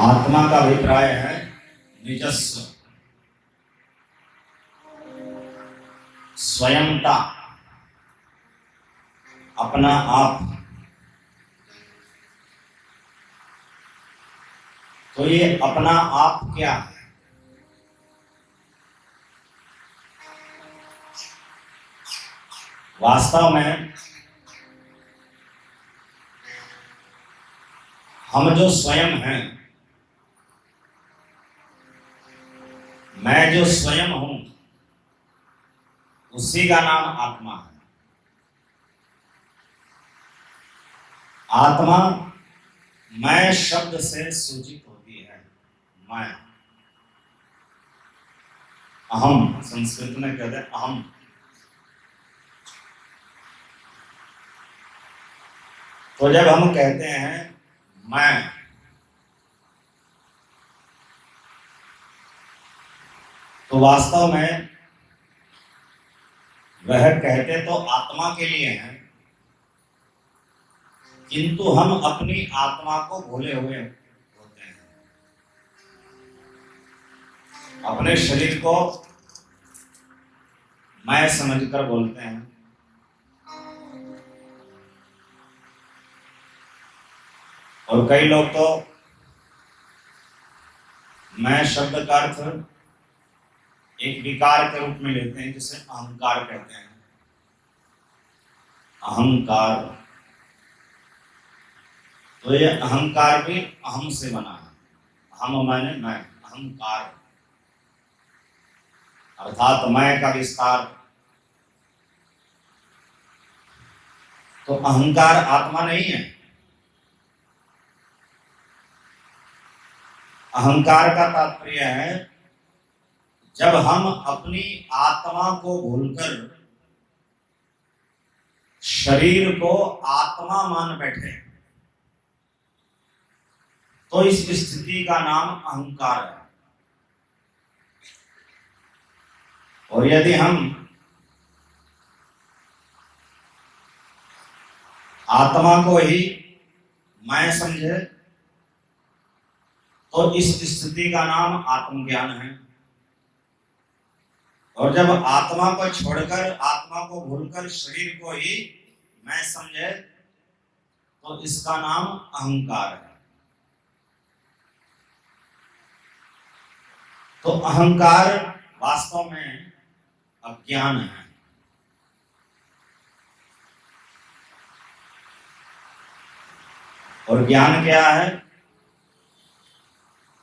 आत्मा का अभिप्राय है निजस्व, स्वयंता, अपना आप। तो ये अपना आप क्या है? वास्तव में हम जो स्वयं हैं, मैं जो स्वयं हूं, उसी का नाम आत्मा है। आत्मा मैं शब्द से सूचित होती है। मैं, अहम, संस्कृत में कहते हैं अहम। तो जब हम कहते हैं मैं, तो वास्तव में वह कहते तो आत्मा के लिए हैं, किंतु हम अपनी आत्मा को भूले हुए होते हैं। अपने शरीर को मैं समझकर बोलते हैं। और कई लोग तो मैं शब्द का अर्थ एक विकार के रूप में लेते हैं, जिसे अहंकार कहते हैं। अहंकार, तो ये अहंकार भी अहम से बना है। अहम माने मैं, अहंकार अर्थात मैं का विस्तार। तो अहंकार आत्मा नहीं है। अहंकार का तात्पर्य है जब हम अपनी आत्मा को भूलकर शरीर को आत्मा मान बैठे, तो इस स्थिति का नाम अहंकार है। और यदि हम आत्मा को ही मैं समझे, तो इस स्थिति का नाम आत्मज्ञान है। और जब आत्मा को छोड़कर, आत्मा को भूलकर शरीर को ही मैं समझे, तो इसका नाम अहंकार है। तो अहंकार वास्तव में अज्ञान है। और ज्ञान क्या है?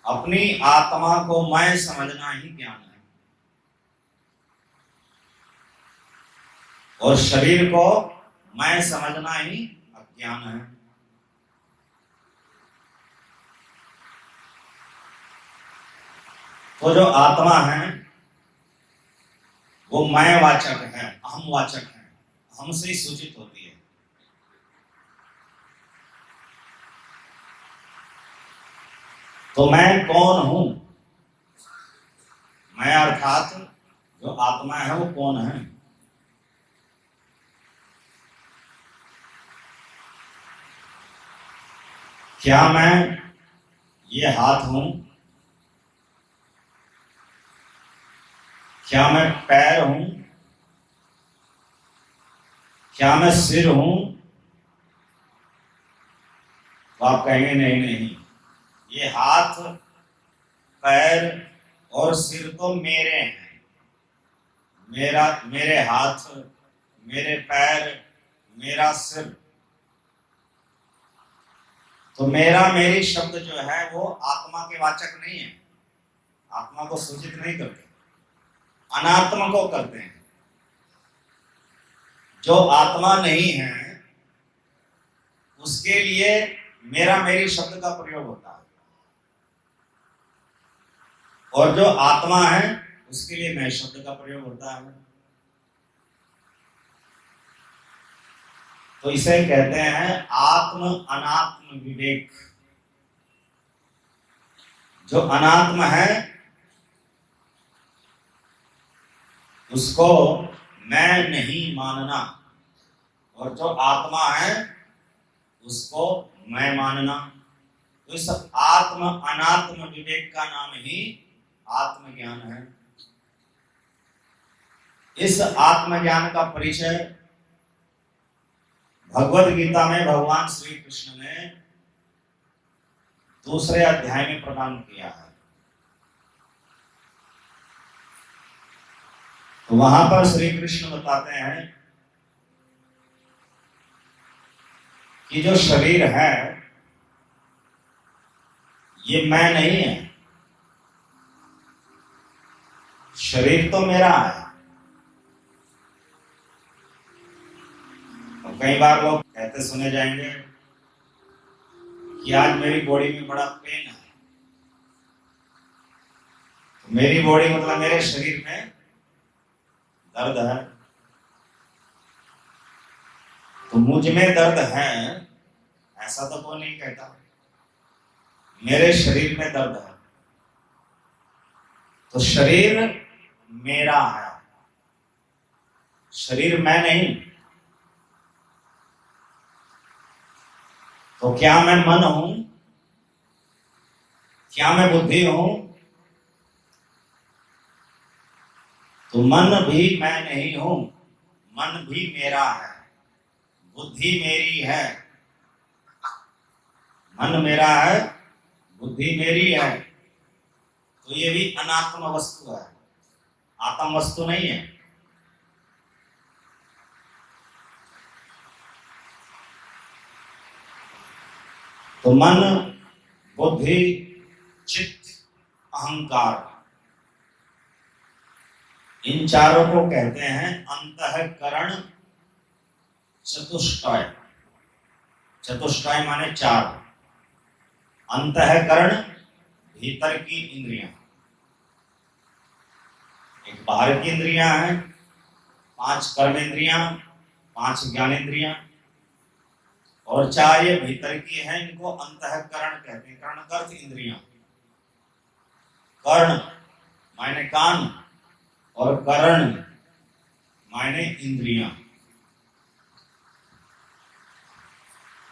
अपनी आत्मा को मैं समझना ही ज्ञान है। और शरीर को मैं समझना ही अज्ञान है। तो जो आत्मा है वो मैं वाचक है, अहम वाचक है, हमसे सूचित होती है। तो मैं कौन हूं? मैं अर्थात जो आत्मा है वो कौन है? क्या मैं ये हाथ हूं? क्या मैं पैर हूं? क्या मैं सिर हूं? तो आप कहेंगे नहीं नहीं, ये हाथ, पैर और सिर तो मेरे हैं। मेरे हाथ, मेरे पैर, मेरा सिर। तो मेरा, मेरी शब्द जो है वो आत्मा के वाचक नहीं है, आत्मा को सूचित नहीं करते, अनात्मा को करते हैं। जो आत्मा नहीं है उसके लिए मेरा, मेरी शब्द का प्रयोग होता है। और जो आत्मा है उसके लिए मैं शब्द का प्रयोग होता है। तो इसे कहते हैं आत्म अनात्म विवेक। जो अनात्म है उसको मैं नहीं मानना, और जो आत्मा है उसको मैं मानना। तो इस आत्म अनात्म विवेक का नाम ही आत्मज्ञान है। इस आत्मज्ञान का परिचय भगवद गीता में भगवान श्री कृष्ण ने दूसरे अध्याय में प्रदान किया है। तो वहां पर श्री कृष्ण बताते हैं कि जो शरीर है ये मैं नहीं है, शरीर तो मेरा है। तो कई बार लोग कहते सुने जाएंगे कि आज मेरी बॉडी में बड़ा पेन है। तो मेरी बॉडी मतलब मेरे शरीर में दर्द है, तो मुझ में दर्द है ऐसा तो कोई नहीं कहता। मेरे शरीर में दर्द है, तो शरीर मेरा है, शरीर मैं नहीं। तो क्या मैं मन हूं? क्या मैं बुद्धि हूं? तो मन भी मैं नहीं हूं, मन भी मेरा है, बुद्धि मेरी है। मन मेरा है, बुद्धि मेरी है, तो ये भी अनात्म वस्तु है, आत्म वस्तु नहीं है। तो मन, बुद्धि, चित्त, अहंकार, इन चारों को कहते हैं अंतःकरण चतुष्टय। चतुष्टय माने चार। अंतःकरण भीतर की इंद्रियां, एक बाहर की इंद्रियां हैं, 5 कर्मेंद्रियां, 5 ज्ञानेंद्रियां, और 4 ये भीतर की हैं, इनको अंतःकरण कहते हैं। कर्ण अर्थ इंद्रियां, कर्ण माने कान और करण माने इंद्रियां।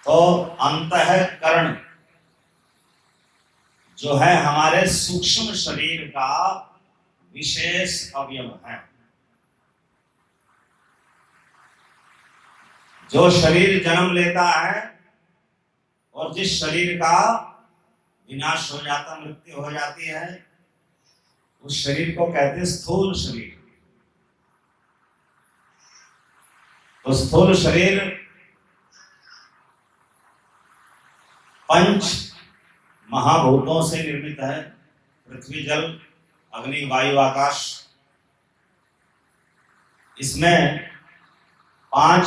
तो अंतःकरण जो है हमारे सूक्ष्म शरीर का विशेष अवयव है। जो शरीर जन्म लेता है और जिस शरीर का विनाश हो जाता, मृत्यु हो जाती है, उस शरीर को कहते हैं स्थूल शरीर। तो स्थूल शरीर 5 महाभूतों से निर्मित है। पृथ्वी, जल, अग्नि, वायु, आकाश। इसमें 5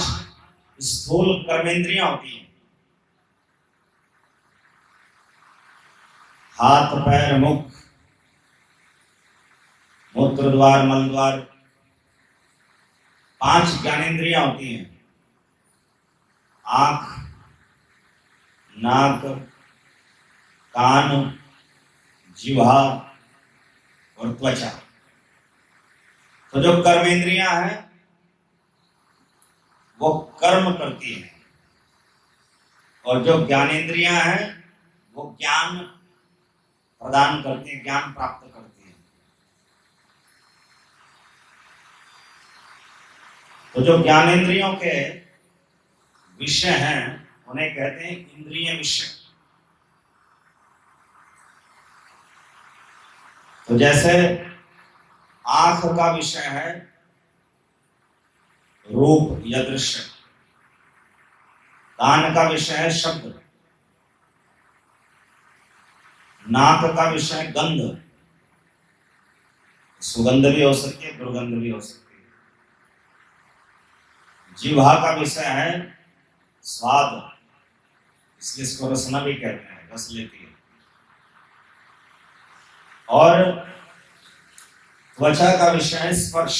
स्थूल कर्मेंद्रियां होती हैं। हाथ, पैर, मुख, मूत्र द्वार, मल द्वार। 5 ज्ञानेंद्रियां होती हैं। आंख, नाक, कान, जिह्वा और त्वचा। तो जो कर्मेंद्रियां हैं वो कर्म करती हैं, और जो ज्ञानेंद्रियां हैं वो ज्ञान प्रदान करती हैं, ज्ञान प्राप्त करती हैं। तो जो ज्ञानेंद्रियों के विषय हैं उन्हें कहते हैं इंद्रिय विषय। तो जैसे आंख का विषय है रूप या दृश्य, कान का विषय है शब्द, नाक का विषय गंध, सुगंध भी हो सकती है, दुर्गंध भी हो सकती है। जिह्वा का विषय है स्वाद, इसलिए इसको रसना भी कहते हैं, रस लेती है। और त्वचा का विषय है स्पर्श।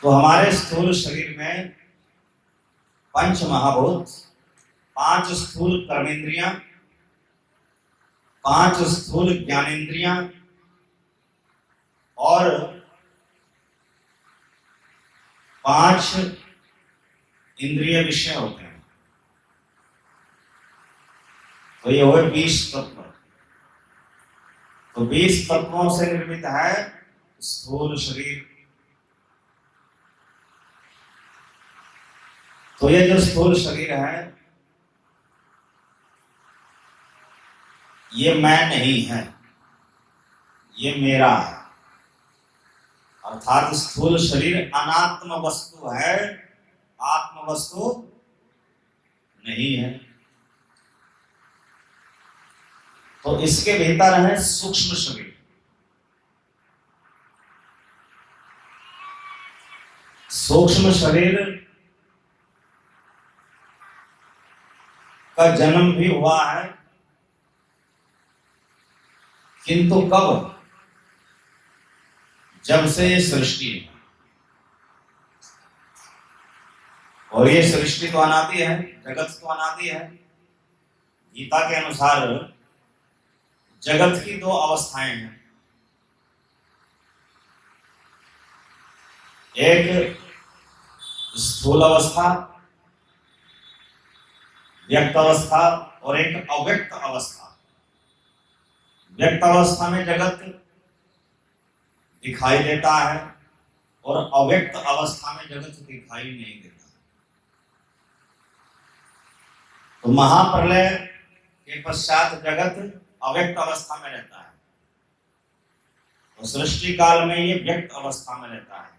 तो हमारे स्थूल शरीर में 5 महाभूत, 5 स्थूल कर्मेंद्रियां, 5 स्थूल ज्ञानेंद्रियां और 5 इंद्रिय विषय होते हैं। तो ये हुए 20 तत्व। तो 20 तत्वों से निर्मित है स्थूल शरीर। तो ये जो स्थूल शरीर है ये मैं नहीं है, ये मेरा है। अर्थात स्थूल शरीर अनात्म वस्तु है, आत्म वस्तु नहीं है। तो इसके भीतर है सूक्ष्म शरीर। सूक्ष्म शरीर का जन्म भी हुआ है, किंतु कब? जब से ये सृष्टि है। और ये सृष्टि तो अनादि है, जगत तो अनादि है। गीता के अनुसार जगत की 2 अवस्थाएं हैं। एक स्थूल अवस्था, व्यक्त अवस्था, और एक अव्यक्त अवस्था। व्यक्त अवस्था में जगत दिखाई देता है और अव्यक्त अवस्था में जगत दिखाई नहीं देता। तो महाप्रलय के पश्चात जगत अव्यक्त अवस्था में रहता है और सृष्टि काल में ये व्यक्त अवस्था में रहता है।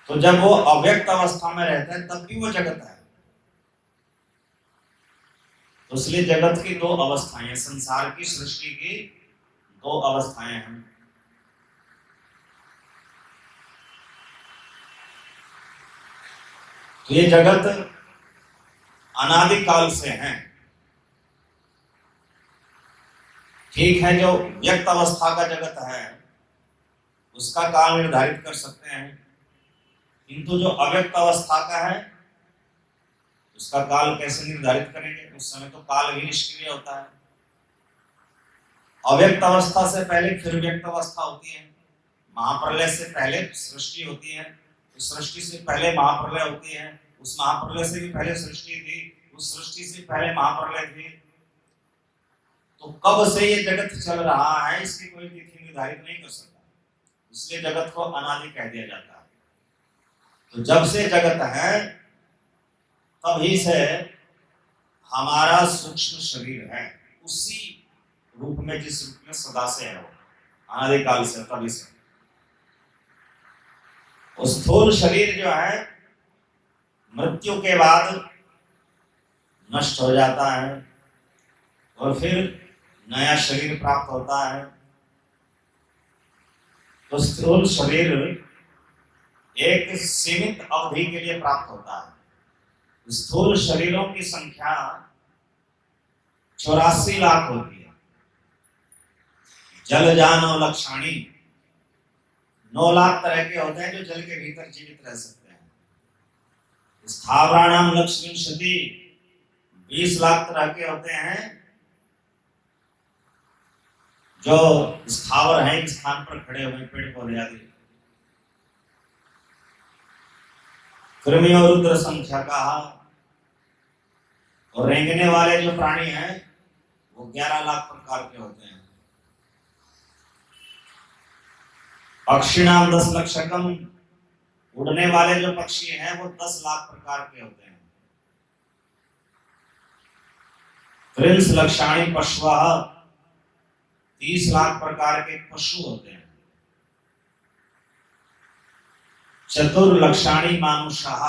तो जब वो अव्यक्त अवस्था में रहता है तब भी वो जगत है। तो इसलिए जगत की 2 अवस्थाएं, संसार की सृष्टि की 2 अवस्थाएं हैं। तो ये जगत अनादिकाल से है। ठीक है, जो व्यक्त अवस्था का जगत है उसका काल निर्धारित कर सकते हैं, किंतु जो अव्यक्त अवस्था का है उसका काल कैसे निर्धारित करेंगे? उस समय तो काल भी निष्क्रिय होता है। अव्यक्त अवस्था से पहले फिर व्यक्त अवस्था होती है। महाप्रलय से पहले सृष्टि होती है, उस सृष्टि से पहले महाप्रलय होती है, उस महाप्रलय से भी पहले सृष्टि थी, उस सृष्टि से पहले महाप्रलय थी। तो कब से ये जगत चल रहा है इसकी कोई तिथि निर्धारित नहीं कर सकता, इसलिए जगत को अनादि कह दिया जाता है। तो जब से जगत है तभी से हमारा सूक्ष्म शरीर है, उसी रूप में जिस रूप में सदा से है वो, अनादिकाल से, तभी से। स्थूल शरीर जो है मृत्यु के बाद नष्ट हो जाता है और फिर नया शरीर प्राप्त होता है। तो स्थूल शरीर एक सीमित अवधि के लिए प्राप्त होता है। स्थूल शरीरों की संख्या 84 लाख होती है। जल जान लक्षाणी 9 लाख तरह के होते हैं जो जल के भीतर जीवित रह सकते हैं। स्थावराणाम लक्ष्मीशति 20 लाख तरह के होते हैं जो स्थावर हैं, एक स्थान पर खड़े हुए, पेड़ पौधे आदि। कृमि और रुद्र संख्या का, और रेंगने वाले जो प्राणी हैं वो 11 लाख प्रकार के होते हैं। पक्षिणाम 10 लक्षकम, उड़ने वाले जो पक्षी हैं वो 10 लाख प्रकार के होते हैं। 30 लक्षाणी पशु, 30 लाख प्रकार के पशु होते हैं। चतुर्लक्षाणी मानुषाः,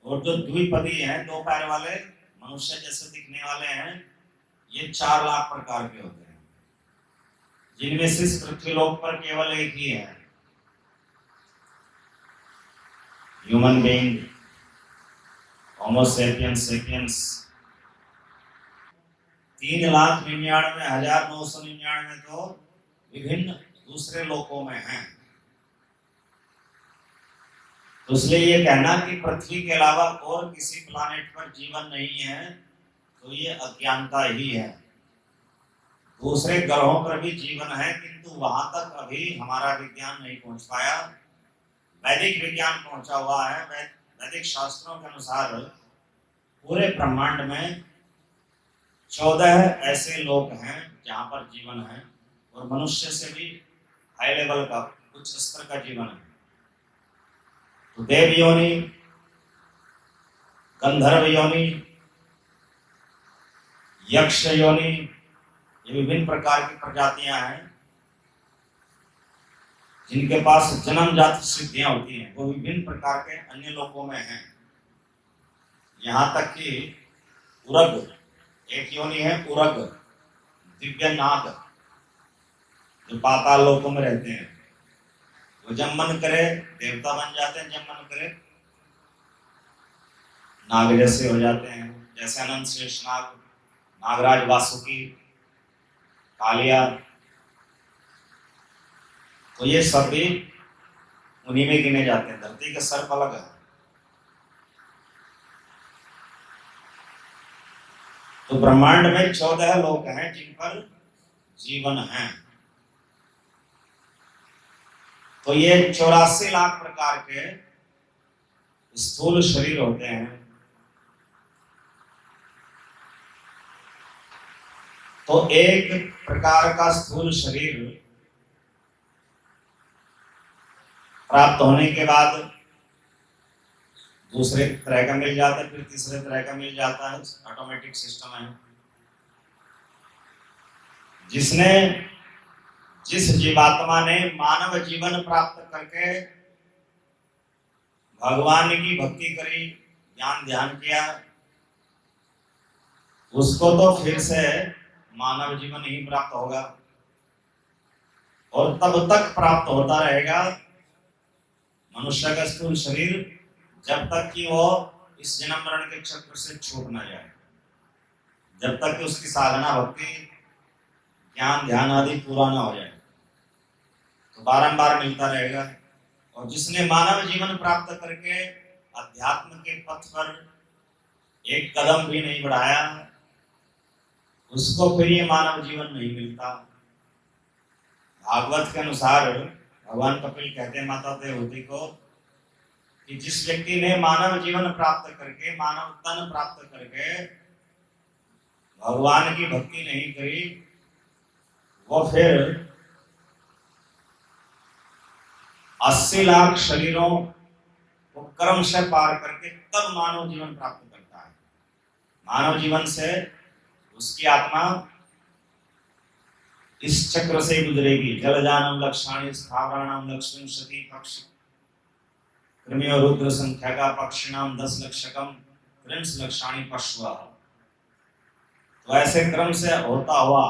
और जो द्विपदी हैं, 2 पैर वाले मनुष्य जैसे दिखने वाले हैं, ये 4 लाख प्रकार के होते हैं, जिनमें से इस पृथ्वीलोक पर केवल एक ही है, ह्यूमन बीइंग, होमो सेपियंस सेपियंस। 3,99,999 तो विभिन्न दूसरे लोकों में हैं। तो इसलिए ये कहना कि पृथ्वी के अलावा और किसी प्लानेट पर जीवन नहीं है तो ये अज्ञानता ही है। दूसरे ग्रहों पर भी जीवन है, किंतु वहां तक अभी हमारा विज्ञान नहीं पहुंच पाया। वैदिक विज्ञान पहुंचा हुआ है। वैदिक शास्त्रों के अनुसार पूरे ब्रह्मांड में 14 ऐसे लोक हैं जहां पर जीवन है, और मनुष्य से भी हाई लेवल का, उच्च स्तर का जीवन है। तो देव योनि, गंधर्व योनि, यक्ष योनि, ये विभिन्न प्रकार की प्रजातियां हैं जिनके पास जन्मजात सिद्धियां होती हैं। वो विभिन्न प्रकार के अन्य लोकों में हैं। यहाँ तक कि उरग, एक योनि है उरग, दिव्य नाग, जो पाताल लोकों में रहते हैं। वो जब मन करे देवता बन जाते हैं, जब मन करे नाग जैसे हो जाते हैं, जैसे अनंत शेष नाग, नागराज, वासुकी, कालिया। तो ये सब भी उन्हीं में गिने जाते हैं। धरती का सर्प अलग है। तो ब्रह्मांड में 14 लोक हैं जिन पर जीवन है। तो ये 84 लाख प्रकार के स्थूल शरीर होते हैं। तो एक प्रकार का स्थूल शरीर प्राप्त होने के बाद दूसरे तरह का मिल जाता है, फिर तीसरे तरह का मिल जाता है। ऑटोमेटिक सिस्टम है। जिस जीवात्मा ने मानव जीवन प्राप्त करके भगवान की भक्ति करी, ज्ञान ध्यान किया, उसको तो फिर से मानव जीवन ही प्राप्त होगा, और तब तक प्राप्त होता रहेगा मनुष्य का स्थूल शरीर, जब तक कि वो इस जन्म मरण के चक्र से छूट ना जाए, जब तक कि उसकी साधना भक्ति ज्ञान ध्यान आदि पूरा ना हो जाए। तो बारंबार मिलता रहेगा। और जिसने मानव जीवन प्राप्त करके अध्यात्म के पथ पर एक कदम भी नहीं बढ़ाया, उसको फिर ये मानव जीवन नहीं मिलता। भागवत के अनुसार भगवान कपिल कहते हैं माता देवहूति को कि जिस व्यक्ति ने मानव जीवन प्राप्त करके, मानव तन प्राप्त करके भगवान की भक्ति नहीं करी, वो फिर 80 लाख शरीरों को कर्म से पार करके तब मानव जीवन प्राप्त करता है। मानव जीवन से उसकी आत्मा इस चक्र से गुजरेगी। जलजानम लक्षाणी स्थावराणाम लक्ष्मी सती पक्ष कृमि और रुद्र संख्या का पक्षिणाम 10 लक्षकम त्रिंश लक्षाणी पशु। तो ऐसे क्रम से होता हुआ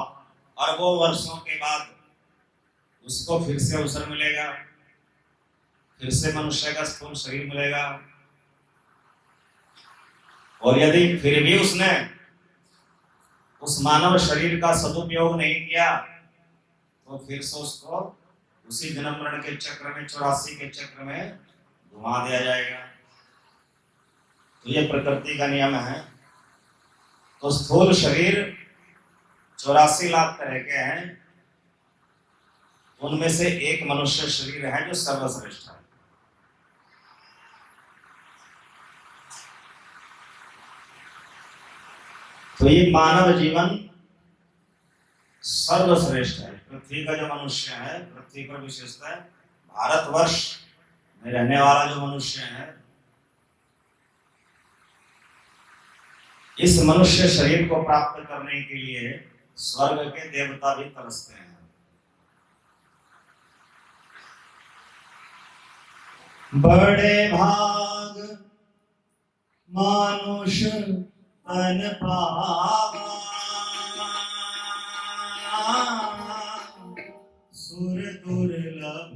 अरबों वर्षों के बाद उसको फिर से अवसर मिलेगा, फिर से मनुष्य का स्थूल शरीर मिलेगा। और यदि फिर भी उसने उस मानव शरीर का सदुपयोग नहीं किया, तो फिर से उसको उसी जन्म मरण के चक्र में, 84 के चक्र में घुमा दिया जाएगा। तो ये प्रकृति का नियम है। तो स्थूल शरीर 84 लाख तरह के हैं, उनमें से एक मनुष्य शरीर है जो सर्वश्रेष्ठ है। तो ये मानव जीवन सर्वश्रेष्ठ है। पृथ्वी का जो मनुष्य है, पृथ्वी पर विशेषता है, भारतवर्ष में रहने वाला जो मनुष्य है, इस मनुष्य शरीर को प्राप्त करने के लिए स्वर्ग के देवता भी तरसते हैं। बड़े भाग मानुष तन पावा, सुर दुर्लभ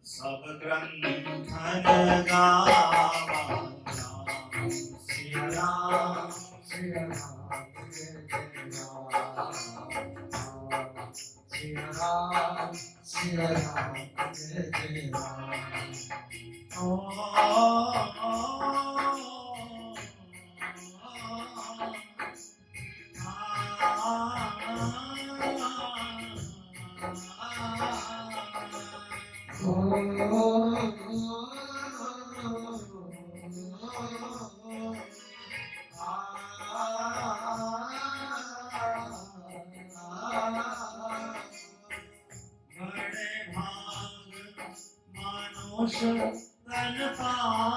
सब ग्रंथन गावा। श्री राम श्री राम श्री राम श्री राम जय राम। Oh मानुष तन पावा,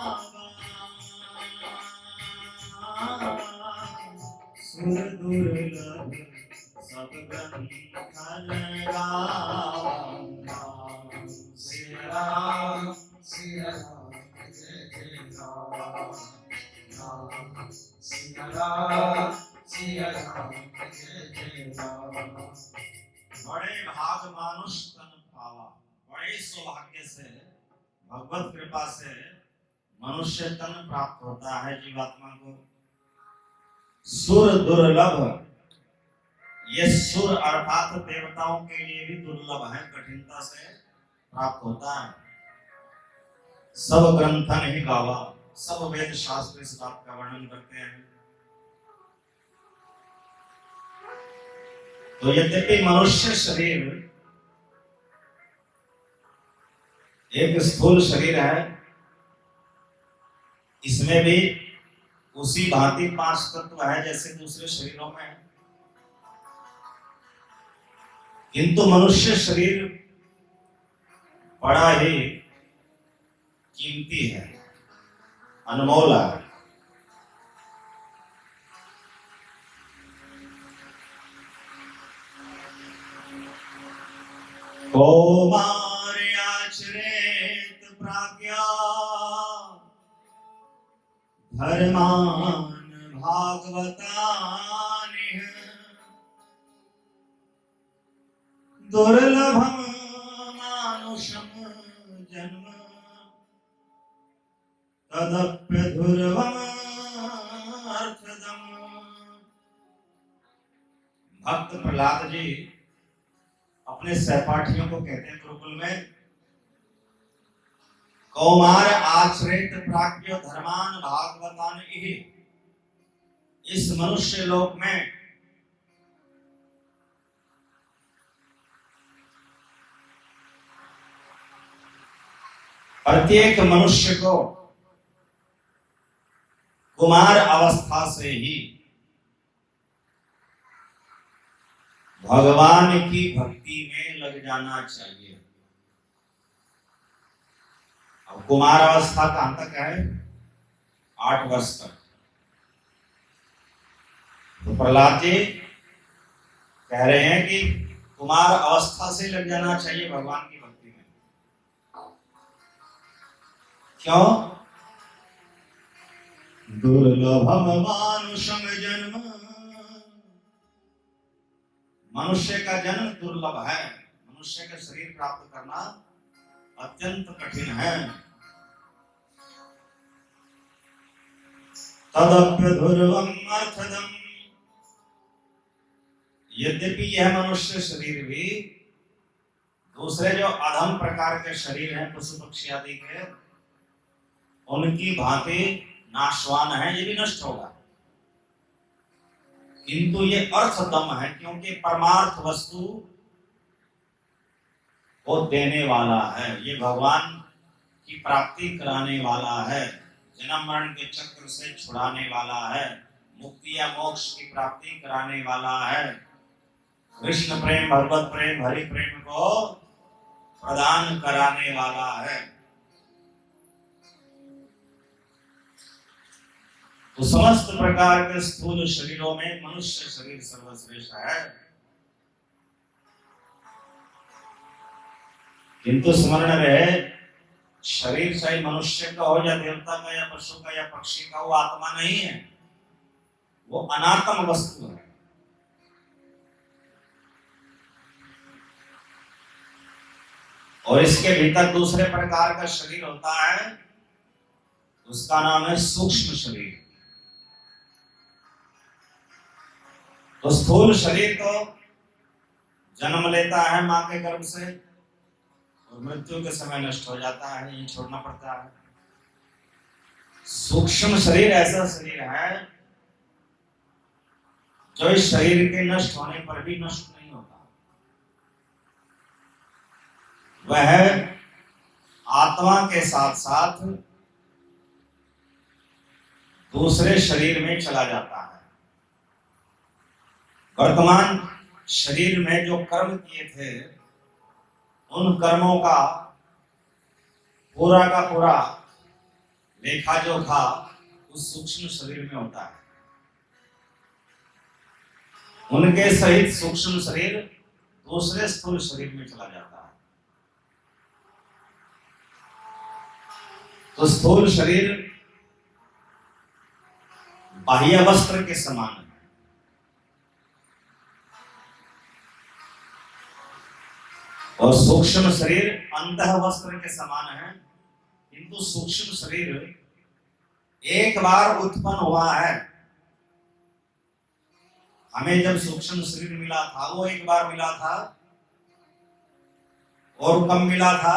सुर दुर्लभ सब ग्रंथन गावा। सिया राम जय जय राम, सिया राम जय जय राम। बड़े भाग मानुष तन पावा, बड़े सौभाग्य से भगवत कृपा से मनुष्य तन प्राप्त होता है जीवात्मा को। सुर दुर्लभ, ये सुर अर्थात देवताओं के लिए भी दुर्लभ है, कठिनता से प्राप्त होता है। सब ग्रंथन ही गावा, सब वेद शास्त्र इस बात का वर्णन करते हैं। तो यद्यपि मनुष्य शरीर एक स्थूल शरीर है, इसमें भी उसी भांति 5 तत्व है जैसे दूसरे शरीरों में है, किंतु मनुष्य शरीर बड़ा ही कीमती है, अनमोल है। कौमार आचरेत प्राज्ञा, धर्मान भागवतानि, दुर्लभम मानुषम जन्म, तदप्य ध्रुवम अर्थदम। भक्त प्रहलाद जी अपने सहपाठियों को कहते हैं गुरुकुल में, कौमार आश्रित प्राज्ञ धर्मान भागवतान, इस मनुष्य लोक में प्रत्येक मनुष्य को कुमार अवस्था से ही भगवान की भक्ति में लग जाना चाहिए। अब कुमार अवस्था का अंत क्या है? 8 वर्ष तक। तो प्रहलाद जी कह रहे हैं कि कुमार अवस्था से लग जाना चाहिए भगवान की भक्ति में। क्यों? दुर्लभम मानुषम जन्म, मनुष्य का जन्म दुर्लभ है, मनुष्य का शरीर प्राप्त करना अत्यंत कठिन है। तदप्य ध्रुवम अर्थदम, यद्यपि यह मनुष्य शरीर भी दूसरे जो अधम प्रकार के शरीर हैं पशु पक्षी आदि के, उनकी भांति नाशवान है, ये भी नष्ट होगा, किंतु ये अर्थदम है, क्योंकि परमार्थ वस्तु को देने वाला है, ये भगवान की प्राप्ति कराने वाला है, जन्म मरण के चक्र से छुड़ाने वाला है, मुक्ति या मोक्ष की प्राप्ति कराने वाला है, कृष्ण प्रेम भगवत प्रेम हरि प्रेम को प्रदान कराने वाला है। तो समस्त प्रकार के स्थूल शरीरों में मनुष्य शरीर सर्वश्रेष्ठ है, किंतु स्मरण रहे, शरीर चाहे मनुष्य का हो या देवता का या पशु का या पक्षी का, वो आत्मा नहीं है, वो अनात्म वस्तु है। और इसके भीतर दूसरे प्रकार का शरीर होता है, उसका नाम है सूक्ष्म शरीर। तो स्थूल शरीर तो जन्म लेता है मां के गर्भ से और मृत्यु के समय नष्ट हो जाता है, ये छोड़ना पड़ता है। सूक्ष्म शरीर ऐसा शरीर है जो इस शरीर के नष्ट होने पर भी नष्ट नहीं होता, वह आत्मा के साथ साथ दूसरे शरीर में चला जाता है। वर्तमान शरीर में जो कर्म किए थे, उन कर्मों का पूरा का पूरा लेखा जोखा उस सूक्ष्म शरीर में होता है। उनके सहित सूक्ष्म शरीर दूसरे स्थूल शरीर में चला जाता है। तो स्थूल शरीर बाह्य वस्त्र के समान है, और सूक्ष्म शरीर अंतः वस्त्र के समान है। किंतु सूक्ष्म शरीर एक बार उत्पन्न हुआ है। हमें जब सूक्ष्म शरीर मिला था वो एक बार मिला था, और कब मिला था?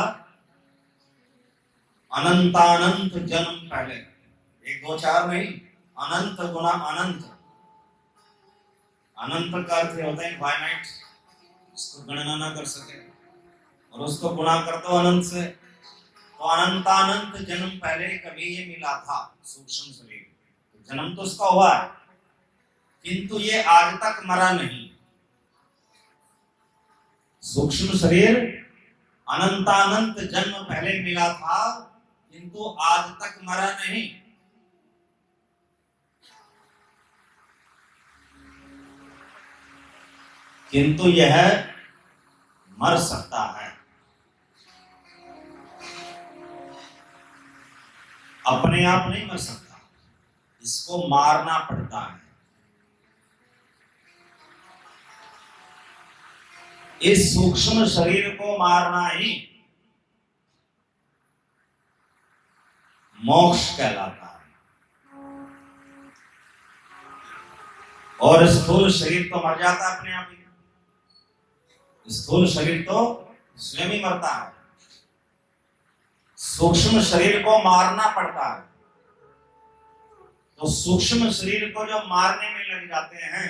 अनंतानंत जन्म पहले। एक दो चार नहीं, अनंत गुना अनंत। अनंत का अर्थ होता है इनफाइनाइट, उसको गणना ना कर सके, और उसको गुणा कर दो अनंत से, तो अनंतानंत जन्म पहले कभी ये मिला था सूक्ष्म शरीर। जन्म तो उसका हुआ है, किंतु ये आज तक मरा नहीं। सूक्ष्म शरीर अनंतानंत जन्म पहले मिला था, किंतु आज तक मरा नहीं। किंतु यह मर सकता है, अपने आप नहीं मर सकता, इसको मारना पड़ता है। इस सूक्ष्म शरीर को मारना ही मोक्ष कहलाता है। और स्थूल शरीर तो मर जाता है अपने आप ही। स्थूल शरीर तो स्वयं ही मरता है, सूक्ष्म शरीर को मारना पड़ता है। तो सूक्ष्म शरीर को जो मारने में लग जाते हैं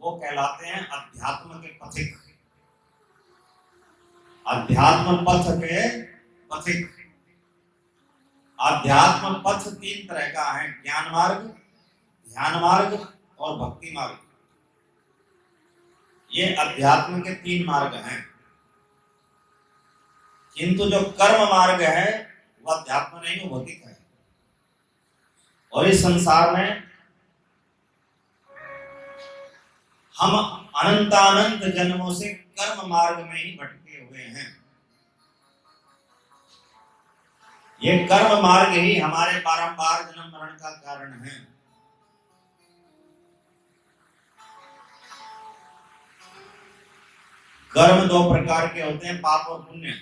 वो कहलाते हैं अध्यात्म के पथिक। अध्यात्म पथ के पथिक। अध्यात्म पथ तीन तरह का है, ज्ञान मार्ग, ध्यान मार्ग और भक्ति मार्ग। ये अध्यात्म के तीन मार्ग हैं। किंतु जो कर्म मार्ग है वो अध्यात्म नहीं, वो भौतिक है। और इस संसार में हम अनंतानंत जन्मों से कर्म मार्ग में ही भटके हुए हैं। ये कर्म मार्ग ही हमारे बारंबार जन्म मरण का कारण है। कर्म दो प्रकार के होते हैं, पाप और पुण्य।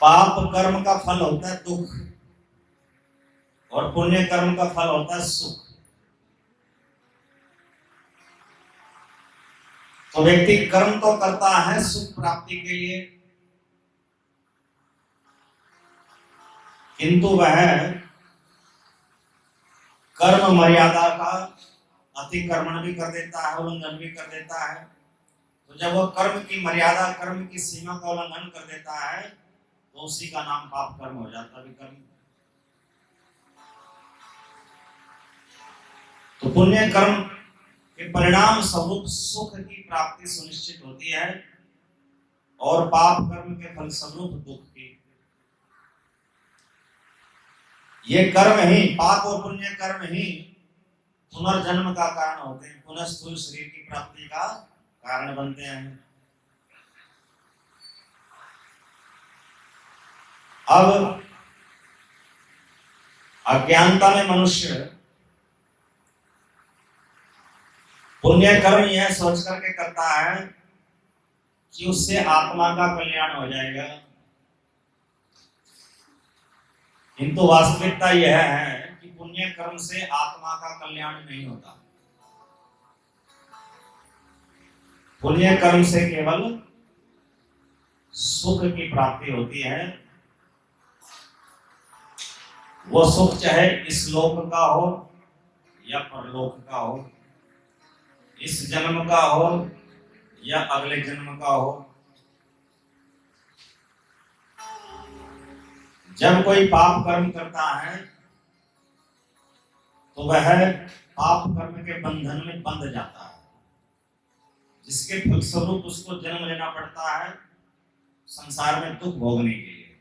पाप कर्म का फल होता है दुख, और पुण्य कर्म का फल होता है सुख। तो व्यक्ति कर्म तो करता है सुख प्राप्ति के लिए, किंतु वह कर्म मर्यादा का अतिक्रमण भी कर देता है, उल्लंघन भी कर देता है। तो जब वह कर्म की मर्यादा, कर्म की सीमा का उल्लंघन कर देता है, तो उसी का नाम पाप कर्म हो जाता है, विकर्म। तो पुण्य कर्म के परिणाम स्वरूप सुख की प्राप्ति सुनिश्चित होती है, और पाप कर्म के फल स्वरूप दुख की। ये कर्म ही, पाप और पुण्य कर्म ही पुनर्जन्म का कारण होते हैं, पुनः स्थूल शरीर की प्राप्ति का कारण बनते हैं। अब अज्ञानता में मनुष्य पुण्य कर्म यह सोच करके करता है कि उससे आत्मा का कल्याण हो जाएगा, किंतु वास्तविकता यह है कि पुण्य कर्म से आत्मा का कल्याण नहीं होता। पुण्य कर्म से केवल सुख की प्राप्ति होती है। वो सुख चाहे इस लोक का हो या परलोक का हो, इस जन्म का हो या अगले जन्म का हो। जब कोई पाप कर्म करता है तो वह पाप कर्म के बंधन में बंध जाता है, जिसके फलस्वरूप उसको जन्म लेना पड़ता है, संसार में दुख भोगने के लिए।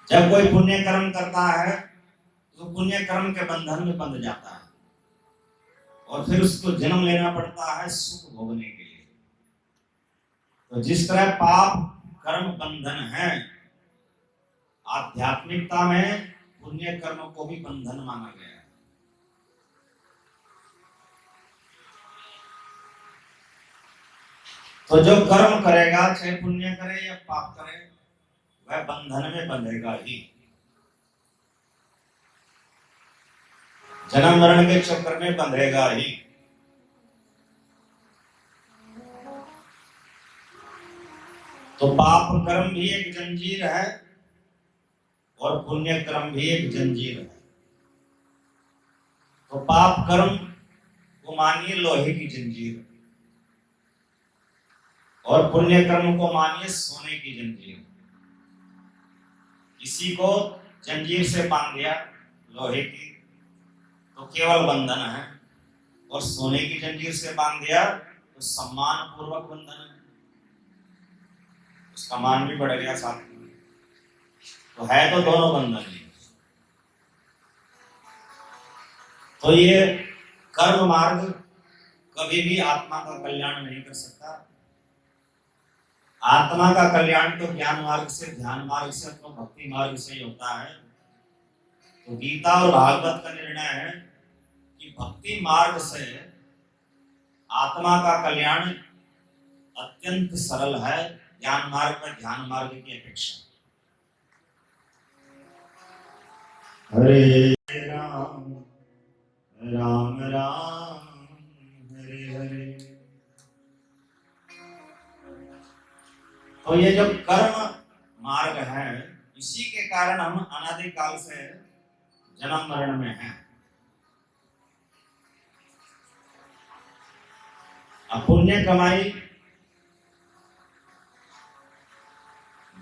जब कोई पुण्य कर्म करता है तो पुण्य कर्म के बंधन में बंध जाता है और फिर उसको जन्म लेना पड़ता है सुख भोगने के लिए। तो जिस तरह पाप कर्म बंधन है, आध्यात्मिकता में पुण्य कर्म को भी बंधन माना गया है। तो जो कर्म करेगा, चाहे पुण्य करे या पाप करे, वह बंधन में बंधेगा ही, जन्म मरण के चक्कर में बंधेगा ही। तो पाप कर्म भी एक जंजीर है और पुण्य कर्म भी एक जंजीर है। तो पाप कर्म को मानिए लोहे की जंजीर और पुण्य कर्म को मानिए सोने की जंजीर। किसी को जंजीर से बांध दिया लोहे की तो केवल बंधन है, और सोने की जंजीर से बांध दिया तो सम्मान पूर्वक बंधन है, उसका मान भी बढ़ गया साथ में। तो है तो दोनों बंधन ही। तो ये कर्म मार्ग कभी भी आत्मा का कल्याण नहीं कर सकता। आत्मा का कल्याण तो ज्ञान मार्ग से, ध्यान मार्ग से, तो भक्ति मार्ग से ही होता है। तो गीता और भागवत का निर्णय है कि भक्ति मार्ग से आत्मा का कल्याण अत्यंत सरल है, ज्ञान मार्ग में ध्यान मार्ग की अपेक्षा। हरे राम राम राम हरे हरे। तो ये जो कर्म मार्ग है, इसी के कारण हम अनादिकाल से जन्म मरण में हैं। पुण्य कमाई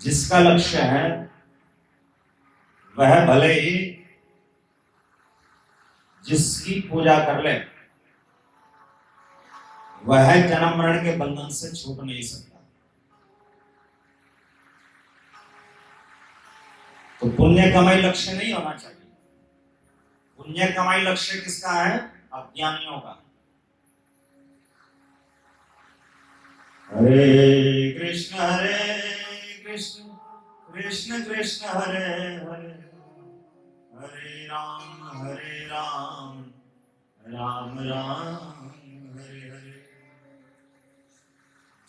जिसका लक्ष्य है वह भले ही जिसकी पूजा कर ले, वह जन्म मरण के बंधन से छूट नहीं सकता। तो पुण्य कमाई लक्ष्य नहीं होना चाहिए। पुण्य कमाई लक्ष्य किसका है? अज्ञानियों का। हरे कृष्ण कृष्ण कृष्ण हरे हरे, हरे राम राम राम हरे हरे।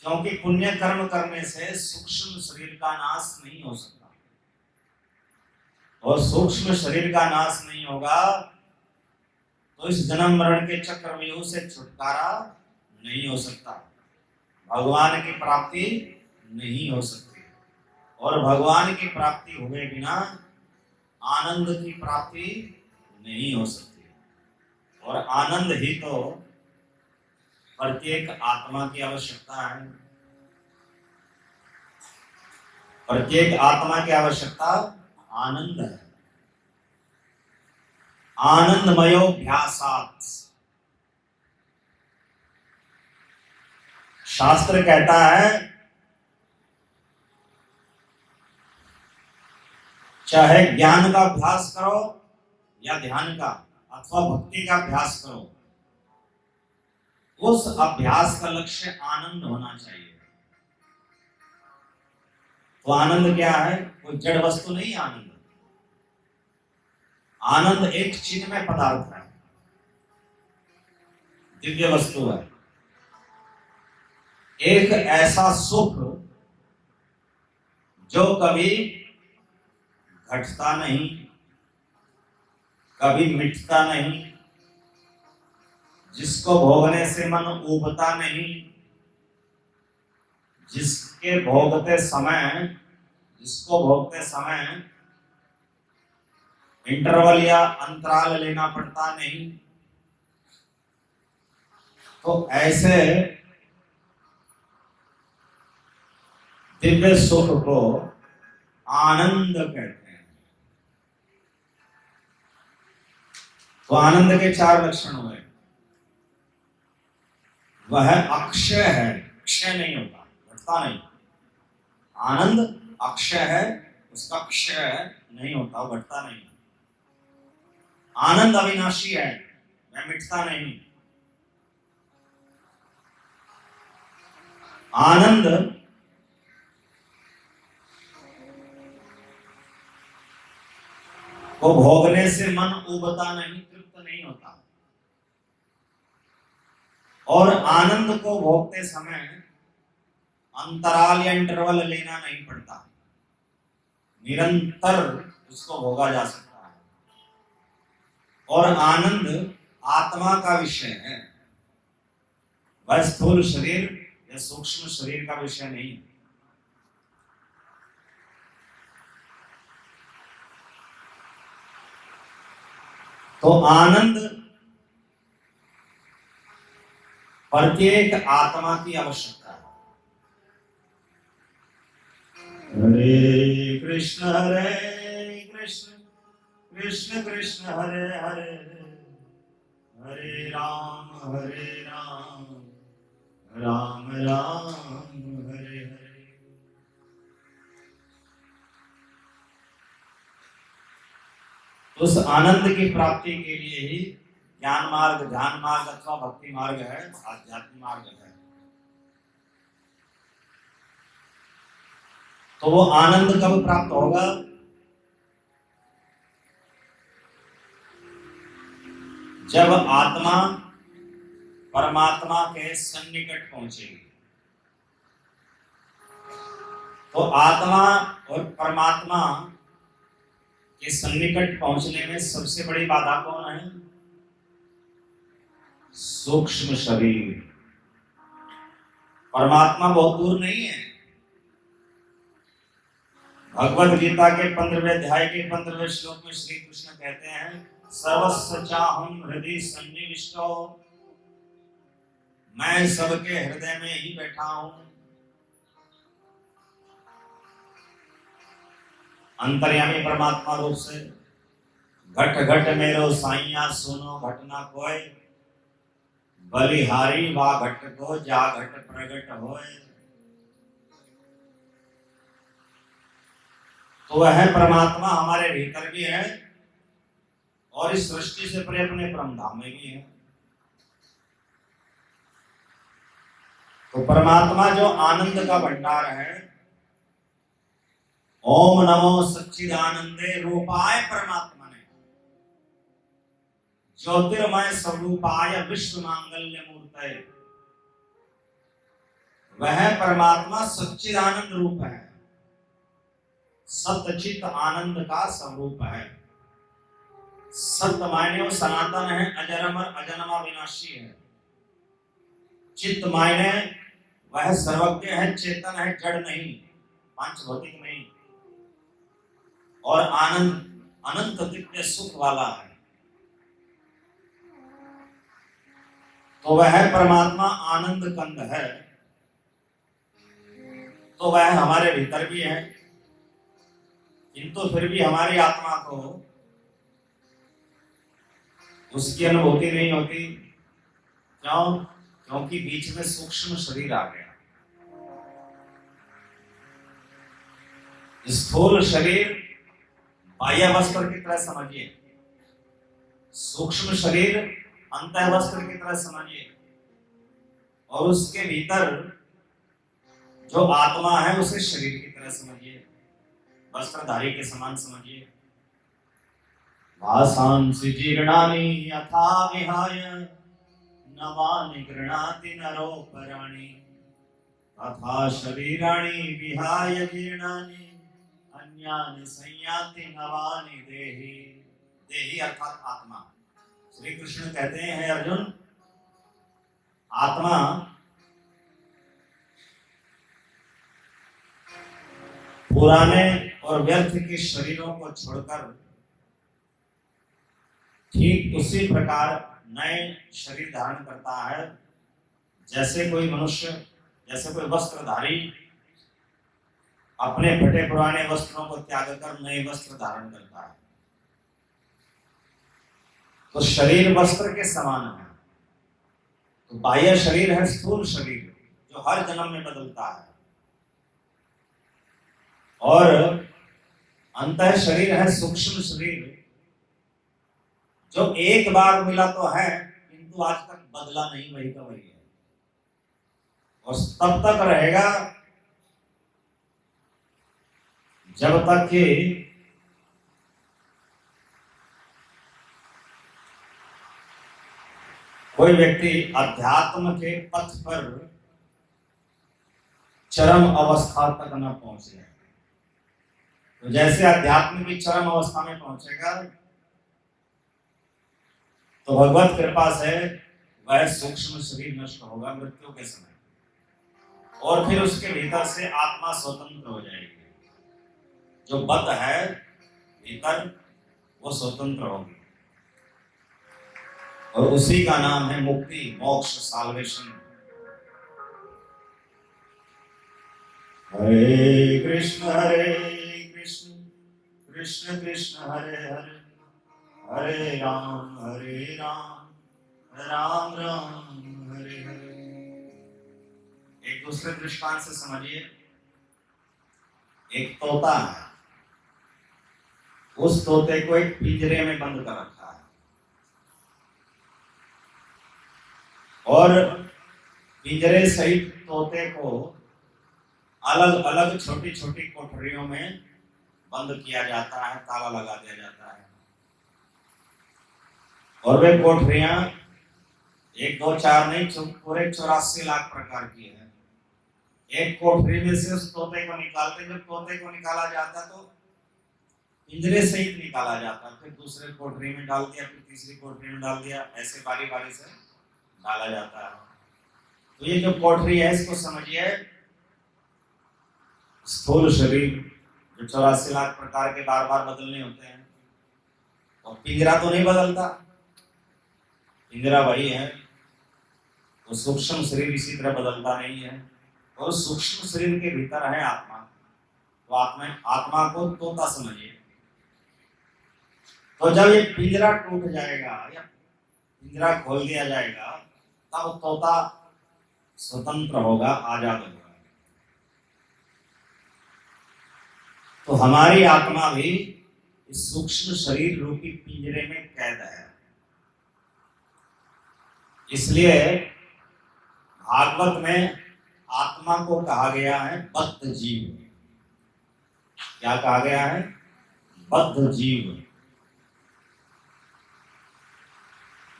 क्योंकि पुण्य कर्म करने से सूक्ष्म शरीर का नाश नहीं हो सकता, और सूक्ष्म शरीर का नाश नहीं होगा तो इस जन्म मरण के चक्रव्यूह से छुटकारा नहीं हो सकता, भगवान की प्राप्ति नहीं हो सकती। और भगवान की प्राप्ति हुए बिना आनंद की प्राप्ति नहीं हो सकती। और आनंद ही तो प्रत्येक आत्मा की आवश्यकता है। प्रत्येक आत्मा की आवश्यकता आनंद है। आनंदमयोभ्यासात्, शास्त्र कहता है चाहे ज्ञान का अभ्यास करो या ध्यान का अथवा भक्ति का अभ्यास करो, उस अभ्यास का लक्ष्य आनंद होना चाहिए। तो आनंद क्या है? कोई जड़ वस्तु नहीं। आनंद एक चिन्मय पदार्थ है, दिव्य वस्तु है, एक ऐसा सुख जो कभी घटता नहीं, कभी मिटता नहीं, जिसको भोगने से मन ऊबता नहीं, जिसको भोगते समय इंटरवल या अंतराल लेना पड़ता नहीं। तो ऐसे दिव्य सुख को आनंद कहते हैं। तो आनंद के चार लक्षण हुए। वह अक्षय है, क्षय नहीं होता, मिटता नहीं। आनंद अक्षय है, उसका क्षय नहीं होता, वो घटता नहीं। आनंद अविनाशी है, वह मिटता नहीं। आनंद को भोगने से मन उबता नहीं, तृप्त नहीं होता। और आनंद को भोगते समय अंतराल या इंटरवल लेना नहीं पड़ता, निरंतर उसको भोगा जा सकता है। और आनंद आत्मा का विषय है, वह स्थूल शरीर या सूक्ष्म शरीर का विषय नहीं। तो आनंद प्रत्येक आत्मा की आवश्यकता है। हरे कृष्ण कृष्ण कृष्ण हरे हरे, हरे राम राम राम हरे हरे। उस आनंद की प्राप्ति के लिए ही ज्ञान मार्ग, ध्यान मार्ग अथवा भक्ति मार्ग है, आध्यात्मिक मार्ग है। तो वो आनंद कब प्राप्त होगा? जब आत्मा परमात्मा के सन्निकट पहुंचेगी। तो आत्मा और परमात्मा के सन्निकट पहुंचने में सबसे बड़ी बाधा कौन है? सूक्ष्म शरीर। परमात्मा बहुत दूर नहीं है। भगवद गीता के 15वें अध्याय के 15वें श्लोक में श्री कृष्ण कहते हैं, सर्वस्य चाहं हृदि सन्निविष्टो, मैं सबके हृदय में ही बैठा हूं। अंतर्यामी परमात्मा रूप से घट घट मेरो साइया सुनो घटना कोय, बलिहारी वा घट को जा घट प्रगट होए। तो वह परमात्मा हमारे भीतर भी है और इस सृष्टि से परे अपने परम धाम में भी है। तो परमात्मा जो आनंद का भंडार है, ओम नमो सच्चिदानंदे रूपाय परमात्मा ने, ज्योतिर्मय स्वरूपाय विश्व मांगल्य मूर्तये, वह परमात्मा सच्चिदानंद रूप है, सतचित आनंद का स्वरूप है। सत्य मायने वो सनातन है, अजरमर अजन्मा विनाशी है। चित्त मायने वह सर्वज्ञ है, चेतन है, जड़ नहीं, पांच भौतिक नहीं। और आनंद अनंत दिव्य सुख वाला है। तो वह परमात्मा आनंद कंद है। तो वह हमारे भीतर भी है, किंतु फिर भी हमारी आत्मा को उसकी अनुभूति नहीं होती। क्यों? क्योंकि बीच में सूक्ष्म शरीर आ गया। स्थूल शरीर बाह्य वस्त्र की तरह समझिए, सूक्ष्म शरीर अंतः वस्त्र की तरह समझिए, और उसके भीतर जो आत्मा है उसे शरीर की तरह समझिए, वस्त्रधारी के समान समझिए। वासांसि जीर्णानि यथा विहाय नवानि गृह्णाति नरोपराणि, तथा शरीराणि विहाय जीर्णानि अन्यानि संयाति नवानि देहि। देहि अर्थात आत्मा। श्री कृष्ण कहते हैं, अर्जुन, आत्मा पुराने और व्यर्थ के शरीरों को छोड़कर ठीक उसी प्रकार नए शरीर धारण करता है, जैसे कोई मनुष्य, जैसे कोई वस्त्रधारी अपने फटे पुराने वस्त्रों को त्याग कर नए वस्त्र धारण करता है। तो शरीर वस्त्र के समान है। तो बाह्य शरीर है स्थूल शरीर, जो हर जन्म में बदलता है। और अंतः शरीर है सूक्ष्म शरीर, जो एक बार मिला तो है किंतु आज तक बदला नहीं, वही का वही है और तब तक रहेगा जब तक कि कोई व्यक्ति अध्यात्म के पथ पर चरम अवस्था तक न पहुंचे। तो जैसे अध्यात्म की चरम अवस्था में पहुंचेगा तो भगवत कृपा से वह सूक्ष्म शरीर नष्ट होगा मृत्यु के समय, और फिर उसके भीतर से आत्मा स्वतंत्र हो जाएगी। जो बद्ध है भीतर वो स्वतंत्र होगी, और उसी का नाम है मुक्ति, मोक्ष, साल्वेशन। हरे कृष्ण कृष्ण कृष्ण हरे हरे, हरे राम राम राम हरे हरे। एक दूसरे दृष्टांत से समझिए। एक तोता है, उस तोते को एक पिंजरे में बंद कर रखा है और पिंजरे सहित तोते को अलग अलग छोटी छोटी कोठरियों में बंद किया जाता है, ताला लगा दिया जाता है। और वे कोठरियां 1 2 4 नहीं, पूरे 84 लाख प्रकार की है। एक कोठरी में से उस तोते को निकालते, जब तोते को निकाला जाता तो पिंजरे सहित निकाला जाता, फिर दूसरे कोठरी में डाल दिया, फिर तीसरी कोठरी में डाल दिया, ऐसे बारी बारी से डाला जाता है। तो ये जो कोठरी है इसको समझिए स्थूल शरीर, जो 84 लाख प्रकार के बार बार बदलने होते हैं। और पिंजरा तो नहीं बदलता, पिंजरा वही है। तो सूक्ष्म शरीर इसी तरह बदलता नहीं है, और सूक्ष्म शरीर के भीतर है आत्मा। तो आत्मा को तोता समझिए। तो जब ये पिंजरा टूट जाएगा या पिंजरा खोल दिया जाएगा तब तोता स्वतंत्र होगा, आजाद होगा। तो हमारी आत्मा भी इस सूक्ष्म शरीर रूपी पिंजरे में कैद है। इसलिए भागवत में आत्मा को कहा गया है बद्ध जीव। क्या कहा गया है? बद्ध जीव।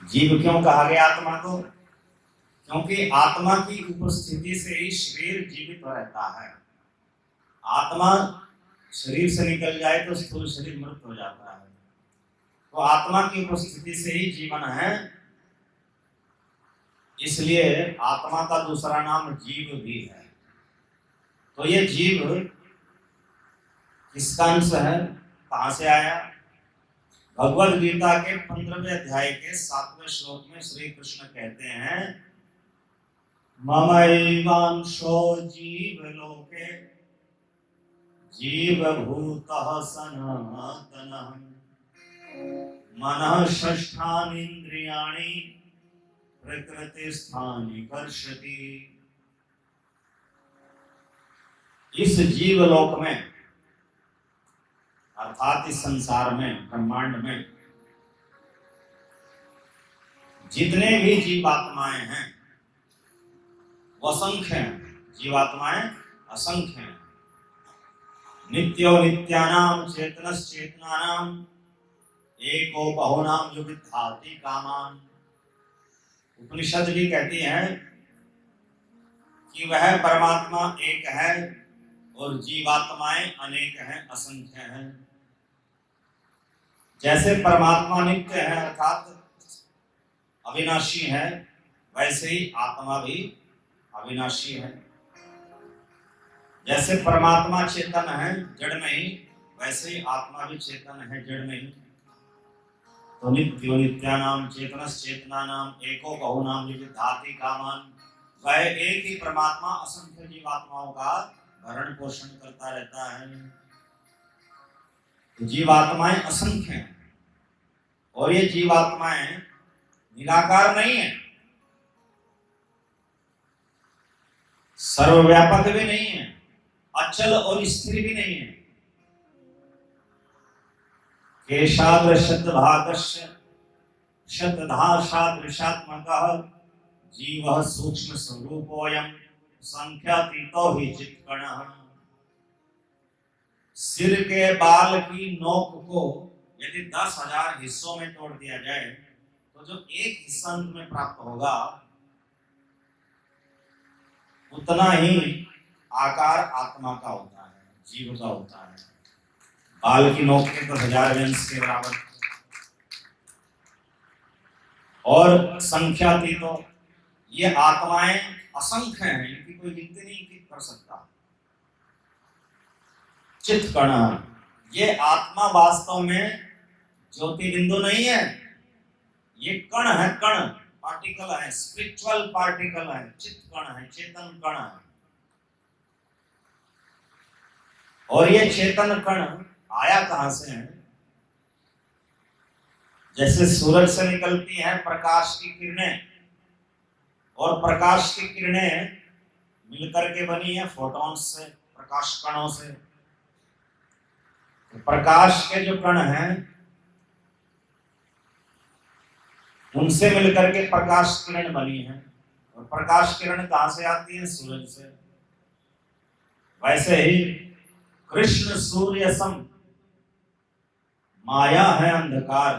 जीव क्यों कहा गया आत्मा को? क्योंकि आत्मा की उपस्थिति से ही शरीर जीवित रहता है। आत्मा शरीर से निकल जाए तो स्थूल शरीर मृत हो जाता है। तो आत्मा की उपस्थिति से ही जीवन है। इसलिए आत्मा का दूसरा नाम जीव भी है। तो ये जीव किसका अंश है, कहां से आया? भगवद गीता के 15वें अध्याय के 7वें श्लोक में श्री कृष्ण कहते हैं, ममैवांशो जीवलोके जीवभूतः सनातनः मनः षष्ठानीन्द्रियाणि प्रकृतिस्थानि कर्षति। इस जीवलोक में अर्थात इस संसार में, ब्रह्मांड में जितने भी जीवात्माएं हैं वो असंख्य हैं। जीवात्माएं असंख्य हैं। नित्यो नित्यानाम चेतनश्चेतनानाम एको बहुनाम जो विद्यार्थी कामान। उपनिषद भी कहती है कि वह परमात्मा एक है और जीवात्माएं अनेक हैं, असंख्य हैं। जैसे परमात्मा नित्य है अर्थात अविनाशी है, वैसे ही आत्मा भी अविनाशी है। जैसे परमात्मा चेतन है जड़ नहीं, वैसे ही आत्मा भी चेतन है जड़ नहीं। तो नित्यो नित्यानाम चेतनश्चेतनानाम एको बहुनाम विद्यार्थी कामान। वह एक ही परमात्मा असंख्य जीवात्माओं का भरण पोषण करता रहता है। तो जीवात्माएं असंख्य हैं और ये जीवात्माएं निराकार नहीं है, सर्वव्यापक भी नहीं है। अचल और स्थिर भी नहीं है। केशाग्रशतभागस्य शतधाशादृशात्मकः जीवः सूक्ष्म स्वरूपोऽयं संख्यातीतो हि चित्कणः। सिर के बाल की नोक को यदि 10,000 हिस्सों में तोड़ दिया जाए तो जो एक हिस्सा अंत में प्राप्त होगा उतना ही आकार आत्मा का होता है, जीव का होता है। बाल की नोक के 10,000 व्यंश के बराबर। और संख्यातीत तो ये आत्माएं असंख्य हैं, इनकी कोई गिनती नहीं कर सकता। चित्त कण, ये आत्मा वास्तव में ज्योति बिंदु नहीं है, ये कण है, कण पार्टिकल है, स्पिरिचुअल पार्टिकल है, चित्त कण है, चेतन कण है। और ये चेतन कण आया कहां से है? जैसे सूरज से निकलती हैं प्रकाश की किरणें, और प्रकाश की किरणें मिलकर के बनी है फोटॉन्स से, प्रकाश कणों से। तो प्रकाश के जो कण हैं उनसे मिलकर के प्रकाश किरण बनी है। और प्रकाश किरण कहां से आती है? सूरज से। वैसे ही कृष्ण सूर्य सम माया है अंधकार,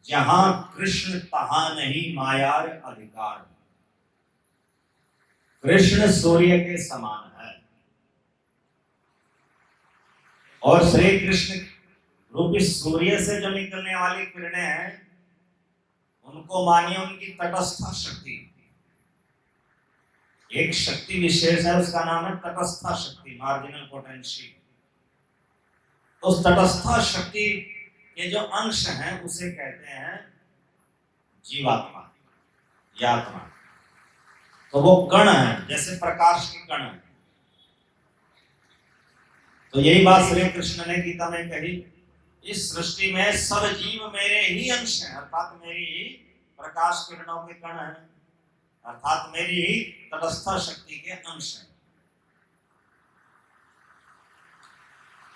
जहां कृष्ण तहां नहीं मायार अधिकार। कृष्ण सूर्य के समान है और श्री कृष्ण रूपी सूर्य से जो निकलने वाली किरणें हैं उनको मानिए उनकी तटस्थ शक्ति। एक शक्ति विशेष है, उसका नाम है तटस्थ शक्ति, मार्जिनल पोटेंशियल। उस तटस्थ शक्ति के जो अंश हैं उसे कहते हैं जीवात्मा या आत्मा। तो वो कण है, जैसे प्रकाश के कण है। तो यही बात श्री कृष्ण ने गीता में कही, इस सृष्टि में सब जीव मेरे ही अंश हैं, अर्थात मेरी ही प्रकाश किरणों के कण हैं, अर्थात मेरी ही तटस्थ शक्ति के अंश हैं।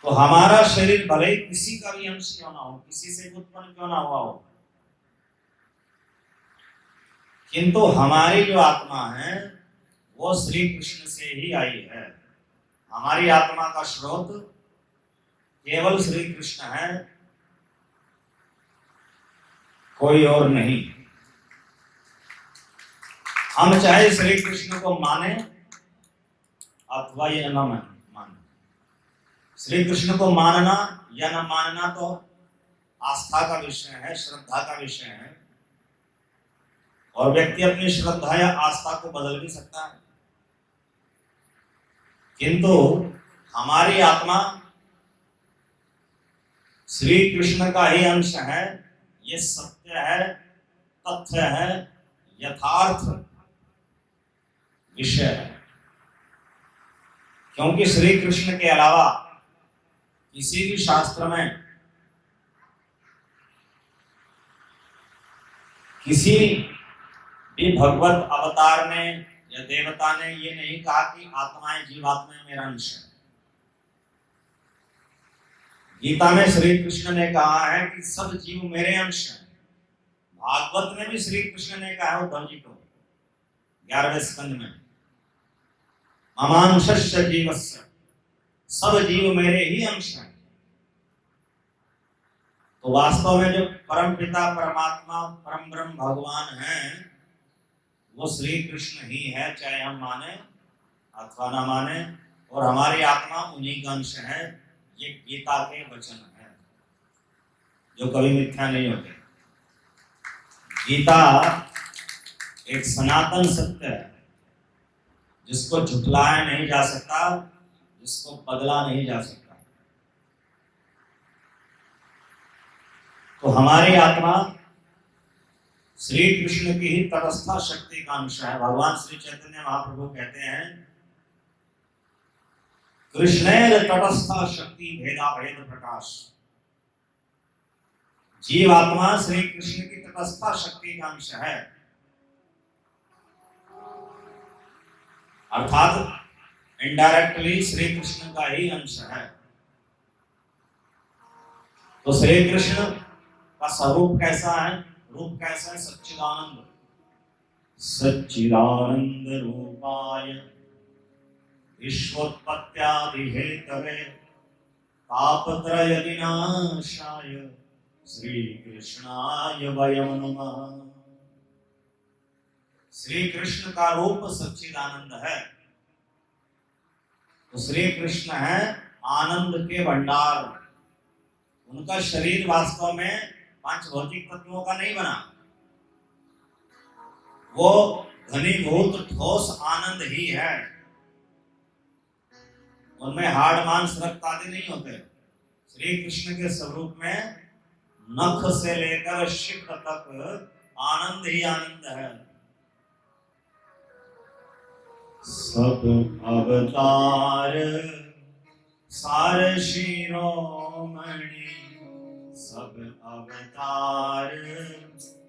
तो हमारा शरीर भले ही किसी का भी अंश क्यों ना हो, किसी से उत्पन्न क्यों ना हुआ हो, किंतु हमारी जो आत्मा है वो श्री कृष्ण से ही आई है। हमारी आत्मा का स्रोत केवल श्री कृष्ण है, कोई और नहीं। हम चाहे श्री कृष्ण को माने अथवा ये न माने, श्री कृष्ण को मानना या न मानना तो आस्था का विषय है, श्रद्धा का विषय है, और व्यक्ति अपनी श्रद्धा या आस्था को बदल भी सकता है। किंतु हमारी आत्मा श्री कृष्ण का ही अंश है, ये सत्य है, तथ्य है, यथार्थ विषय है। क्योंकि श्री कृष्ण के अलावा किसी भी शास्त्र में, किसी भी भगवत अवतार ने या देवता ने ये नहीं कहा कि आत्माएं जीवात्माएं मेरा अंश है। गीता में श्री कृष्ण ने कहा है कि सब जीव मेरे अंश हैं। भागवत में भी श्री कृष्ण ने कहा है उद्धव जी को 11वें स्कंद में, ममांशस्य जीवस्य, सब जीव मेरे ही अंश हैं। तो वास्तव में जो परम पिता परमात्मा परम ब्रह्म भगवान हैं वो श्री कृष्ण ही है, चाहे हम माने अथवा ना माने। और हमारी आत्मा उन्हीं का अंश है। ये गीता के वचन है जो कभी मिथ्या नहीं होते। गीता एक सनातन सत्य है जिसको झुठलाया नहीं जा सकता, जिसको बदला नहीं जा सकता। तो हमारी आत्मा श्री कृष्ण की ही तटस्थ शक्ति का अंश है। भगवान श्री चैतन्य महाप्रभु कहते हैं, कृष्णेर तटस्थ शक्ति भेदा भेद प्रकाश। जीव आत्मा श्री कृष्ण की तटस्थ शक्ति का अंश है। अर्थात इनडायरेक्टली श्री कृष्ण का ही अंश है। तो श्री कृष्ण का स्वरूप कैसा है, रूप कैसा है? सच्चिदानंद। सच्चिदानंद रूपाय विश्वोत्पत्त्यादि हेतवे तापत्रय विनाशाय श्री कृष्णाय वयं नमः। श्री कृष्ण का रूप सच्चिदानंद है। तो श्री कृष्ण है आनंद के भंडार। उनका शरीर वास्तव में पांच भौतिक तत्वों का नहीं बना, वो घनीभूत ठोस आनंद ही है। उनमें हाड़ मांस रक्त आदि नहीं होते। श्री कृष्ण के स्वरूप में नख से लेकर शिख तक आनंद ही आनंद है। सब अवतार सार शिरोमणि, सब अवतार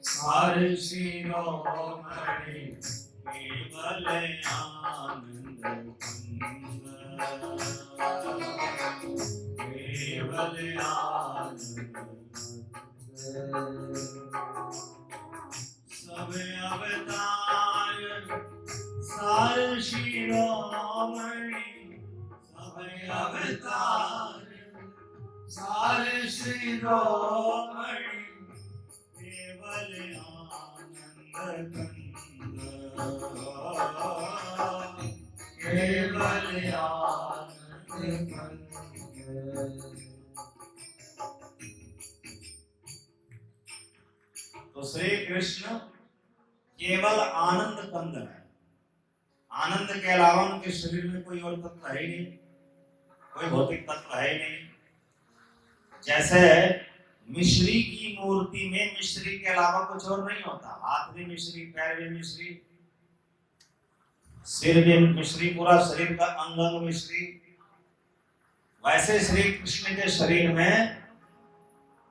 सार शिरोमणि, केवल आनंद कंद, केवल आनंद। सब अवतार सार शिरोमणि, सब अवतार सार शिरोमणि, केवल आनंद कंद, केवल आनंद कंद। तो श्री कृष्ण केवल आनंद कंद है। आनंद के अलावा उनके शरीर में कोई और तत्व है ही नहीं, कोई भौतिक तत्व है ही नहीं। जैसे मिश्री की मूर्ति में मिश्री के अलावा कुछ और नहीं होता। हाथ भी मिश्री, पैर भी मिश्री, सिर भी मिश्री, पूरा शरीर का अंग अंग मिश्री। वैसे श्री कृष्ण के शरीर में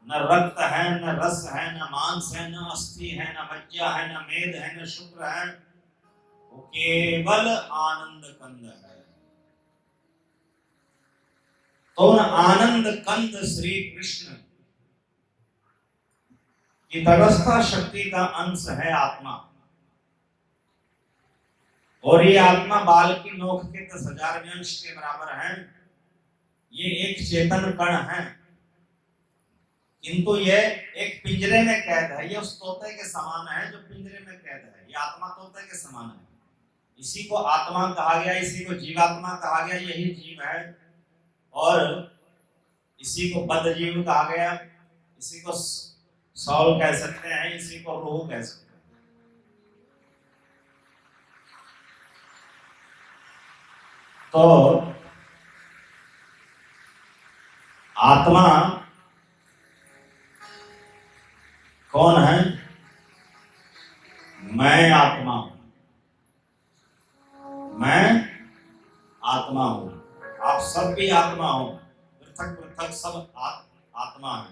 न रक्त है, न रस है, न मांस है, न अस्थि है, न मज्जा है, न मेद है, न शुक्र है। वो केवल आनंद कंद है। तो उन आनंद कंद श्री कृष्ण की तटस्थ शक्ति का अंश है आत्मा। और ये आत्मा बाल की नोक के 10,000 अंश के बराबर है। ये एक चेतन कण है, किंतु ये एक पिंजरे में कैद है। ये उस तोते के समान है जो पिंजरे में कैद है। ये आत्मा तोते के समान है। इसी को आत्मा कहा गया, इसी को जीवात्मा कहा गया। यही जीव है। और इसी को बद्ध जीव कहा गया, इसी को सौल कह सकते हैं, इसी को रूह कह सकते हैं। तो आत्मा कौन है? मैं आत्मा हूं। मैं आत्मा हूं। आप सब भी आत्मा हो। पृथक पृथक सब आत्मा है।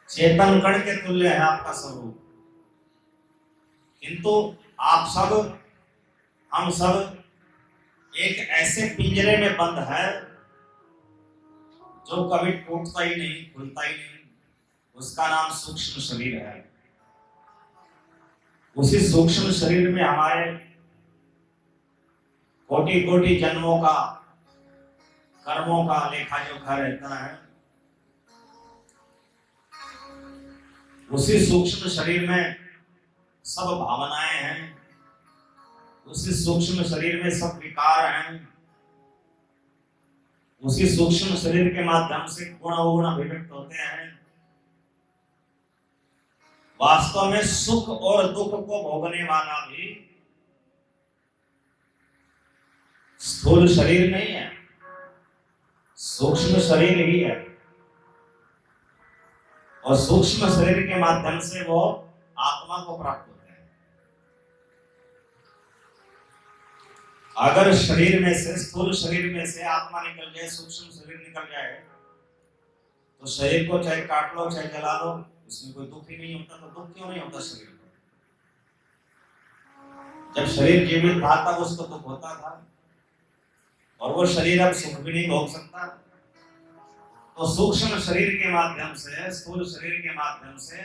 चेतन कण के तुल्य है आपका स्वरूप। किंतु आप सब, हम सब एक ऐसे पिंजरे में बंद है जो कभी टूटता ही नहीं, खुलता ही नहीं। उसका नाम सूक्ष्म शरीर है। उसी सूक्ष्म शरीर में हमारे कोटि कोटि जन्मों का, कर्मों का लेखा जोखा रहता है। उसी सूक्ष्म शरीर में सब भावनाएं हैं। उसी सूक्ष्म शरीर में सब विकार हैं। उसी सूक्ष्म शरीर के माध्यम से गुण अवगुण अभिव्यक्त होते हैं। वास्तव में सुख और दुख को भोगने वाला भी स्थूल शरीर नहीं है, सूक्ष्म शरीर ही है। और सूक्ष्म शरीर के माध्यम से वो आत्मा को प्राप्त होते हैं। अगर शरीर में से, स्थूल शरीर में से आत्मा निकल जाए, सूक्ष्म शरीर निकल जाए, तो शरीर को चाहे काट लो चाहे जला लो, उसमें कोई दुख ही नहीं होता। तो दुख क्यों नहीं होता शरीर को? जब शरीर जीवित था तब उसको दुख होता था। और वो शरीर अब सुख भी नहीं भोग सकता। तो सूक्ष्म शरीर के माध्यम से, स्थूल शरीर के माध्यम से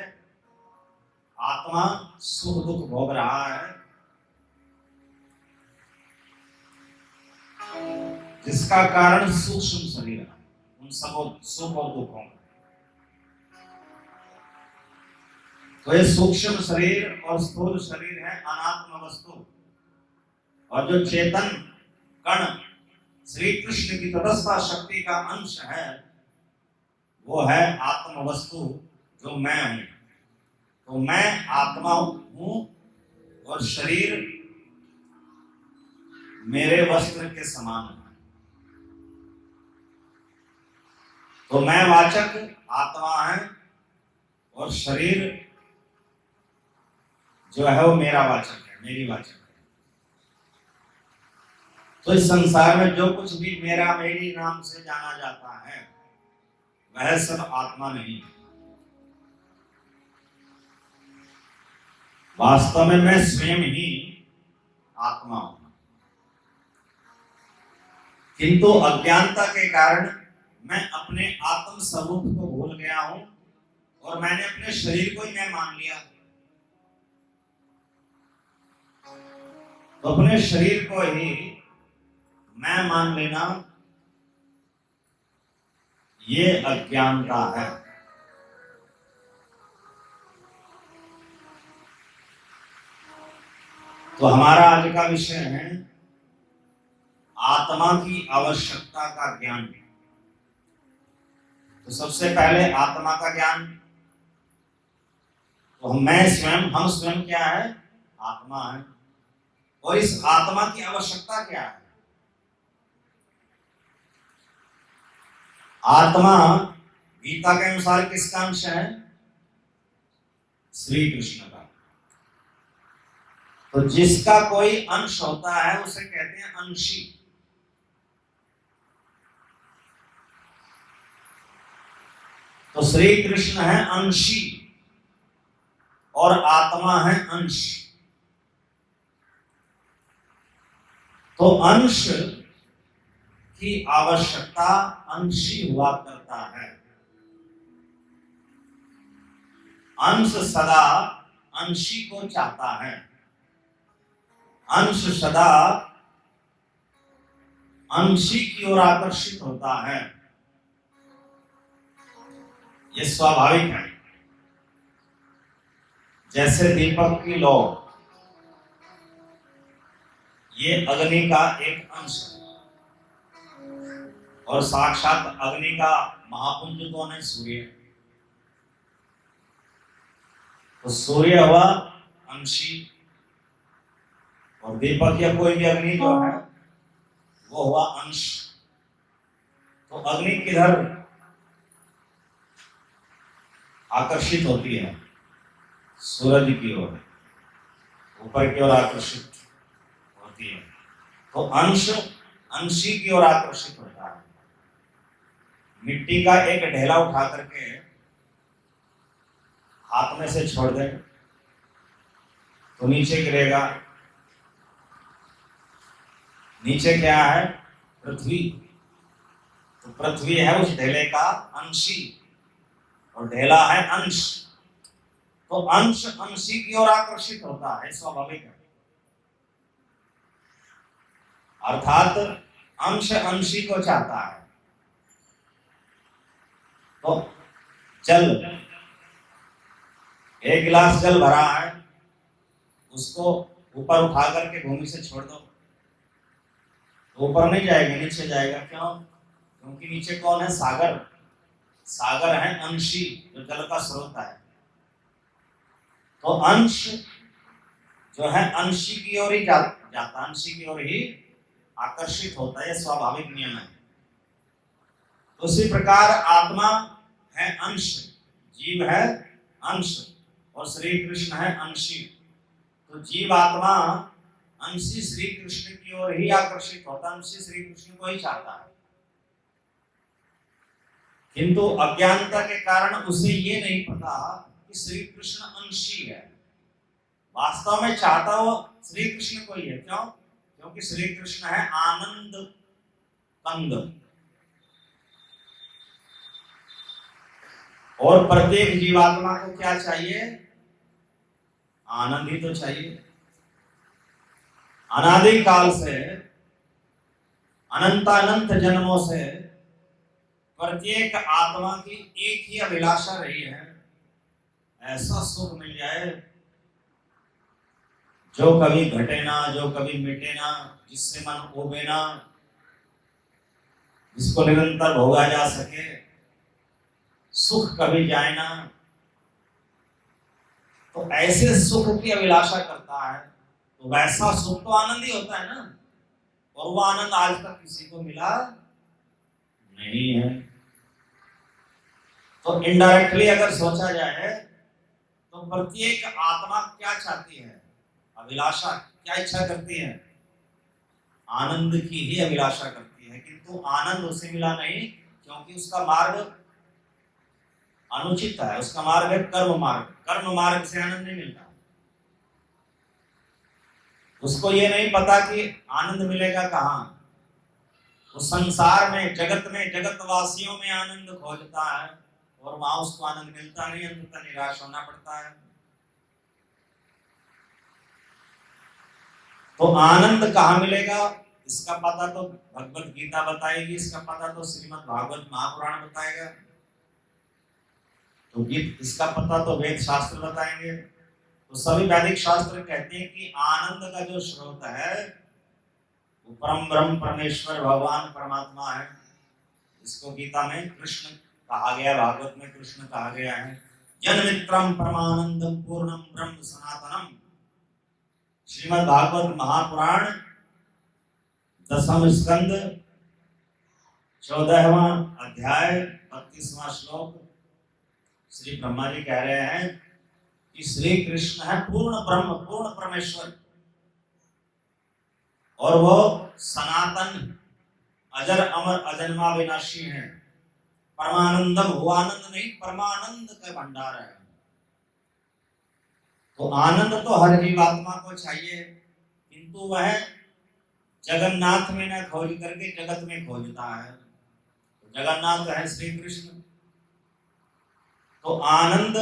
आत्मा सुख दुख भोग रहा है, जिसका कारण सूक्ष्म शरीर है उन सब सुख और दुखों का। तो ये सूक्ष्म शरीर और स्थूल शरीर है अनात्म वस्तु, और जो चेतन कण श्री कृष्ण की तटस्थ शक्ति का अंश है वो है आत्म वस्तु, जो मैं हूं। तो मैं आत्मा हूं और शरीर मेरे वस्त्र के समान है। तो मैं वाचक आत्मा है और शरीर जो है वो मेरा वाचक है, मेरी वाचक है। तो इस संसार में जो कुछ भी मेरा मेरी नाम से जाना जाता है वह सब आत्मा नहीं है। वास्तव में मैं स्वयं ही आत्मा हूं, किंतु अज्ञानता के कारण मैं अपने आत्म स्वरूप को भूल गया हूं और मैंने अपने शरीर को ही मैं मान लिया। तो अपने शरीर को ही मैं मान लेना ये अज्ञानता है। तो हमारा आज का विषय है आत्मा की आवश्यकता का ज्ञान। तो सबसे पहले आत्मा का ज्ञान। तो हम स्वयं क्या है? आत्मा है। और इस आत्मा की आवश्यकता क्या है? आत्मा गीता के अनुसार किसका अंश है? श्री कृष्ण का। तो जिसका कोई अंश होता है उसे कहते हैं अंशी। तो श्री कृष्ण है अंशी और आत्मा है अंश। तो अंश की आवश्यकता अंशी हुआ करता है। अंश सदा अंशी को चाहता है। अंश सदा अंशी की ओर आकर्षित होता है। यह स्वाभाविक है। जैसे दीपक की लौ, ये अग्नि का एक अंश है और साक्षात अग्नि का महापुंज कौन है? सूर्य। तो सूर्य हुआ अंशी और दीपक या कोई भी अग्नि जो है वो हुआ अंश। तो अग्नि किधर आकर्षित होती है? सूरज की ओर, ऊपर की ओर आकर्षित होती है। तो अंश अंशी की ओर आकर्षित होता है। मिट्टी का एक ढेला उठा करके हाथ में से छोड़ दे तो नीचे गिरेगा। नीचे क्या है? पृथ्वी। तो पृथ्वी है उस ढेले का अंशी और ढेला है अंश। तो अंश अंशी की ओर आकर्षित होता है, स्वाभाविक है। अर्थात अंश अंशी को चाहता है। तो जल, एक गिलास जल भरा है, उसको ऊपर उठा करके भूमि से छोड़ दो तो ऊपर नहीं जाएगा, नीचे जाएगा। क्यों? क्योंकि नीचे कौन है? सागर। सागर है अंशी, जो जल का स्रोत है। तो अंश जो है अंशी की ओर ही जाता, अंशी की ओर ही आकर्षित होता है। स्वाभाविक नियम है। तो उसी प्रकार आत्मा है अंश, जीव है अंश और श्री कृष्ण है अंशी। तो जीव आत्मा अंशी श्री कृष्ण की ओर ही आकर्षित होता है, अंशी श्री कृष्ण को ही चाहता है। किंतु अज्ञानता के कारण उसे ये नहीं पता कि श्री कृष्ण अंशी है। वास्तव में चाहता वो श्री कृष्ण को ही है। क्यों? क्योंकि श्री कृष्ण है आनंद कंद। और प्रत्येक जीवात्मा को क्या चाहिए? आनंद ही तो चाहिए। अनादि काल से, अनंतानंत जन्मों से प्रत्येक आत्मा की एक ही अभिलाषा रही है, ऐसा सुख मिल जाए जो कभी घटे ना, जो कभी मिटे ना, जिससे मन उबे ना, जिसको निरंतर भोगा जा सके, सुख कभी जाए ना। तो ऐसे सुख की अभिलाषा करता है, तो वैसा सुख तो आनंद ही होता है ना। और वो आनंद आज तक किसी को मिला नहीं है। तो इनडायरेक्टली अगर सोचा जाए तो प्रत्येक आत्मा क्या चाहती है? अभिलाषा क्या इच्छा करती है? आनंद की ही अभिलाषा करती है, किंतु आनंद उसे मिला नहीं, क्योंकि उसका मार्ग अनुचित है। उसका मार्ग है कर्म मार्ग। कर्म मार्ग से आनंद नहीं मिलता। उसको ये नहीं पता कि आनंद मिलेगा कहाँ। वो संसार में, जगतवासियों में आनंद खोजता है, और वहां उसको आनंद मिलता नहीं, अंततः निराश होना पड़ता है। तो आनंद कहाँ मिलेगा इसका पता तो भगवत गीता बताएगी, इसका पता तो श्रीमद् भागवत महापुराण बताएगा, तो इसका पता तो वेद शास्त्र बताएंगे। तो सभी वैदिक शास्त्र कहते हैं कि आनंद का जो स्रोत है वो परम ब्रह्म परमेश्वर भगवान परमात्मा है। इसको गीता में कृष्ण कहा गया, भागवत में कृष्ण कहा गया है। जन्मित्रम परमानंदम पूर्णम ब्रह्म सनातनम। श्रीमद् भागवत महापुराण 10वां स्कंद 14वां अध्याय 32वां श्लोक। श्री ब्रह्मा जी कह रहे हैं कि श्री कृष्ण है पूर्ण ब्रह्म, पूर्ण परमेश्वर, और वो सनातन, अजर अमर अजन्मा विनाशी है। परमानंदम, वो आनंद नहीं, परमानंद का भंडार है। तो आनंद तो हर जीवात्मा को चाहिए, किंतु वह जगन्नाथ में न खोज करके जगत में खोजता है। तो जगन्नाथ है श्री कृष्ण। तो आनंद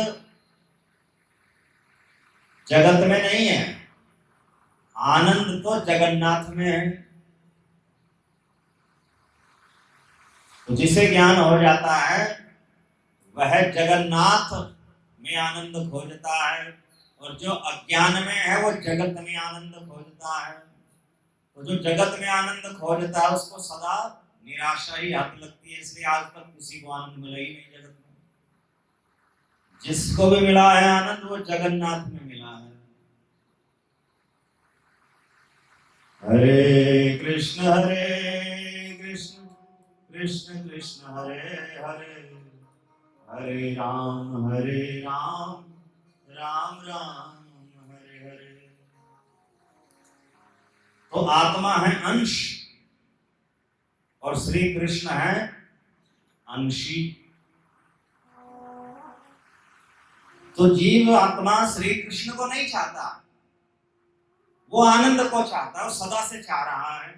जगत में नहीं है, आनंद तो जगन्नाथ में है। तो जिसे ज्ञान हो जाता है वह जगन्नाथ में आनंद खोजता है, और जो अज्ञान में है वो जगत में आनंद खोजता है। तो जो जगत में आनंद खोजता है उसको सदा निराशा ही हाथ लगती है। इसलिए आज तक किसी को आनंद मिला ही नहीं जगत में। जिसको भी मिला है आनंद वो जगन्नाथ में मिला है। हरे कृष्ण कृष्ण कृष्ण हरे हरे, हरे राम राम राम हरे हरे। तो आत्मा है अंश और श्री कृष्ण है अंशी। तो जीव आत्मा श्री कृष्ण को नहीं चाहता, वो आनंद को चाहता है, वो सदा से चाह रहा है।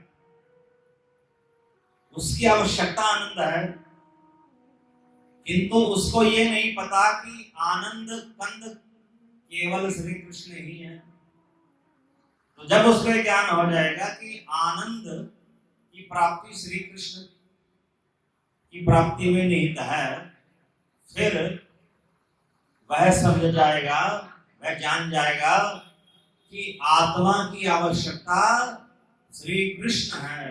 उसकी आवश्यकता आनंद है, किंतु उसको ये नहीं पता कि आनंद कंद केवल श्री कृष्ण ही है। तो जब उसको ज्ञान हो जाएगा कि आनंद की प्राप्ति श्री कृष्ण की प्राप्ति में निहित है, फिर वह समझ जाएगा, वह जान जाएगा कि आत्मा की आवश्यकता श्री कृष्ण है।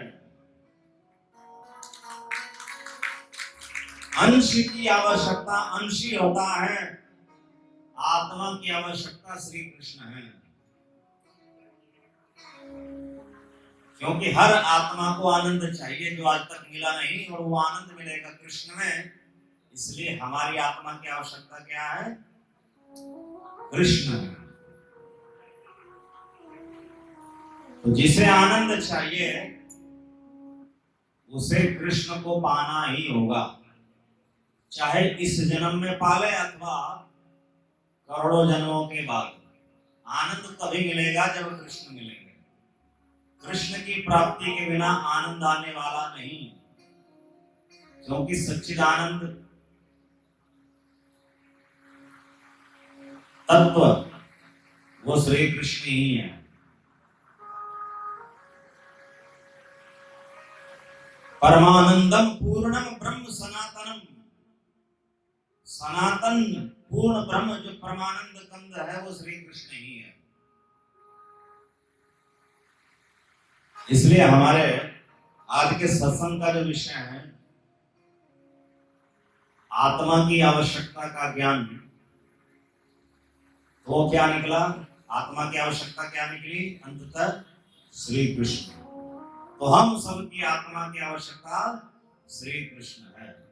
अंश की आवश्यकता अंशी होता है, आत्मा की आवश्यकता श्री कृष्ण है। क्योंकि हर आत्मा को आनंद चाहिए जो आज तक मिला नहीं, और वो आनंद मिलेगा कृष्ण में। इसलिए हमारी आत्मा की आवश्यकता क्या है? कृष्ण। तो जिसे आनंद चाहिए उसे कृष्ण को पाना ही होगा, चाहे इस जन्म में पाले अथवा करोड़ों जन्मों के बाद। आनंद तभी मिलेगा जब कृष्ण मिलेंगे। कृष्ण की प्राप्ति के बिना आनंद आने वाला नहीं। क्योंकि सच्चिदानंद तत्व वो श्री कृष्ण ही है। परमानंदम पूर्णम ब्रह्म सनातनम, सनातन पूर्ण ब्रह्म जो परमानंद कंद है वो श्री कृष्ण ही है। इसलिए हमारे आज के सत्संग का जो विषय है आत्मा की आवश्यकता का ज्ञान, तो क्या निकला? आत्मा की आवश्यकता क्या निकली? अंततः श्री कृष्ण। तो हम सबकी आत्मा की आवश्यकता श्री कृष्ण है।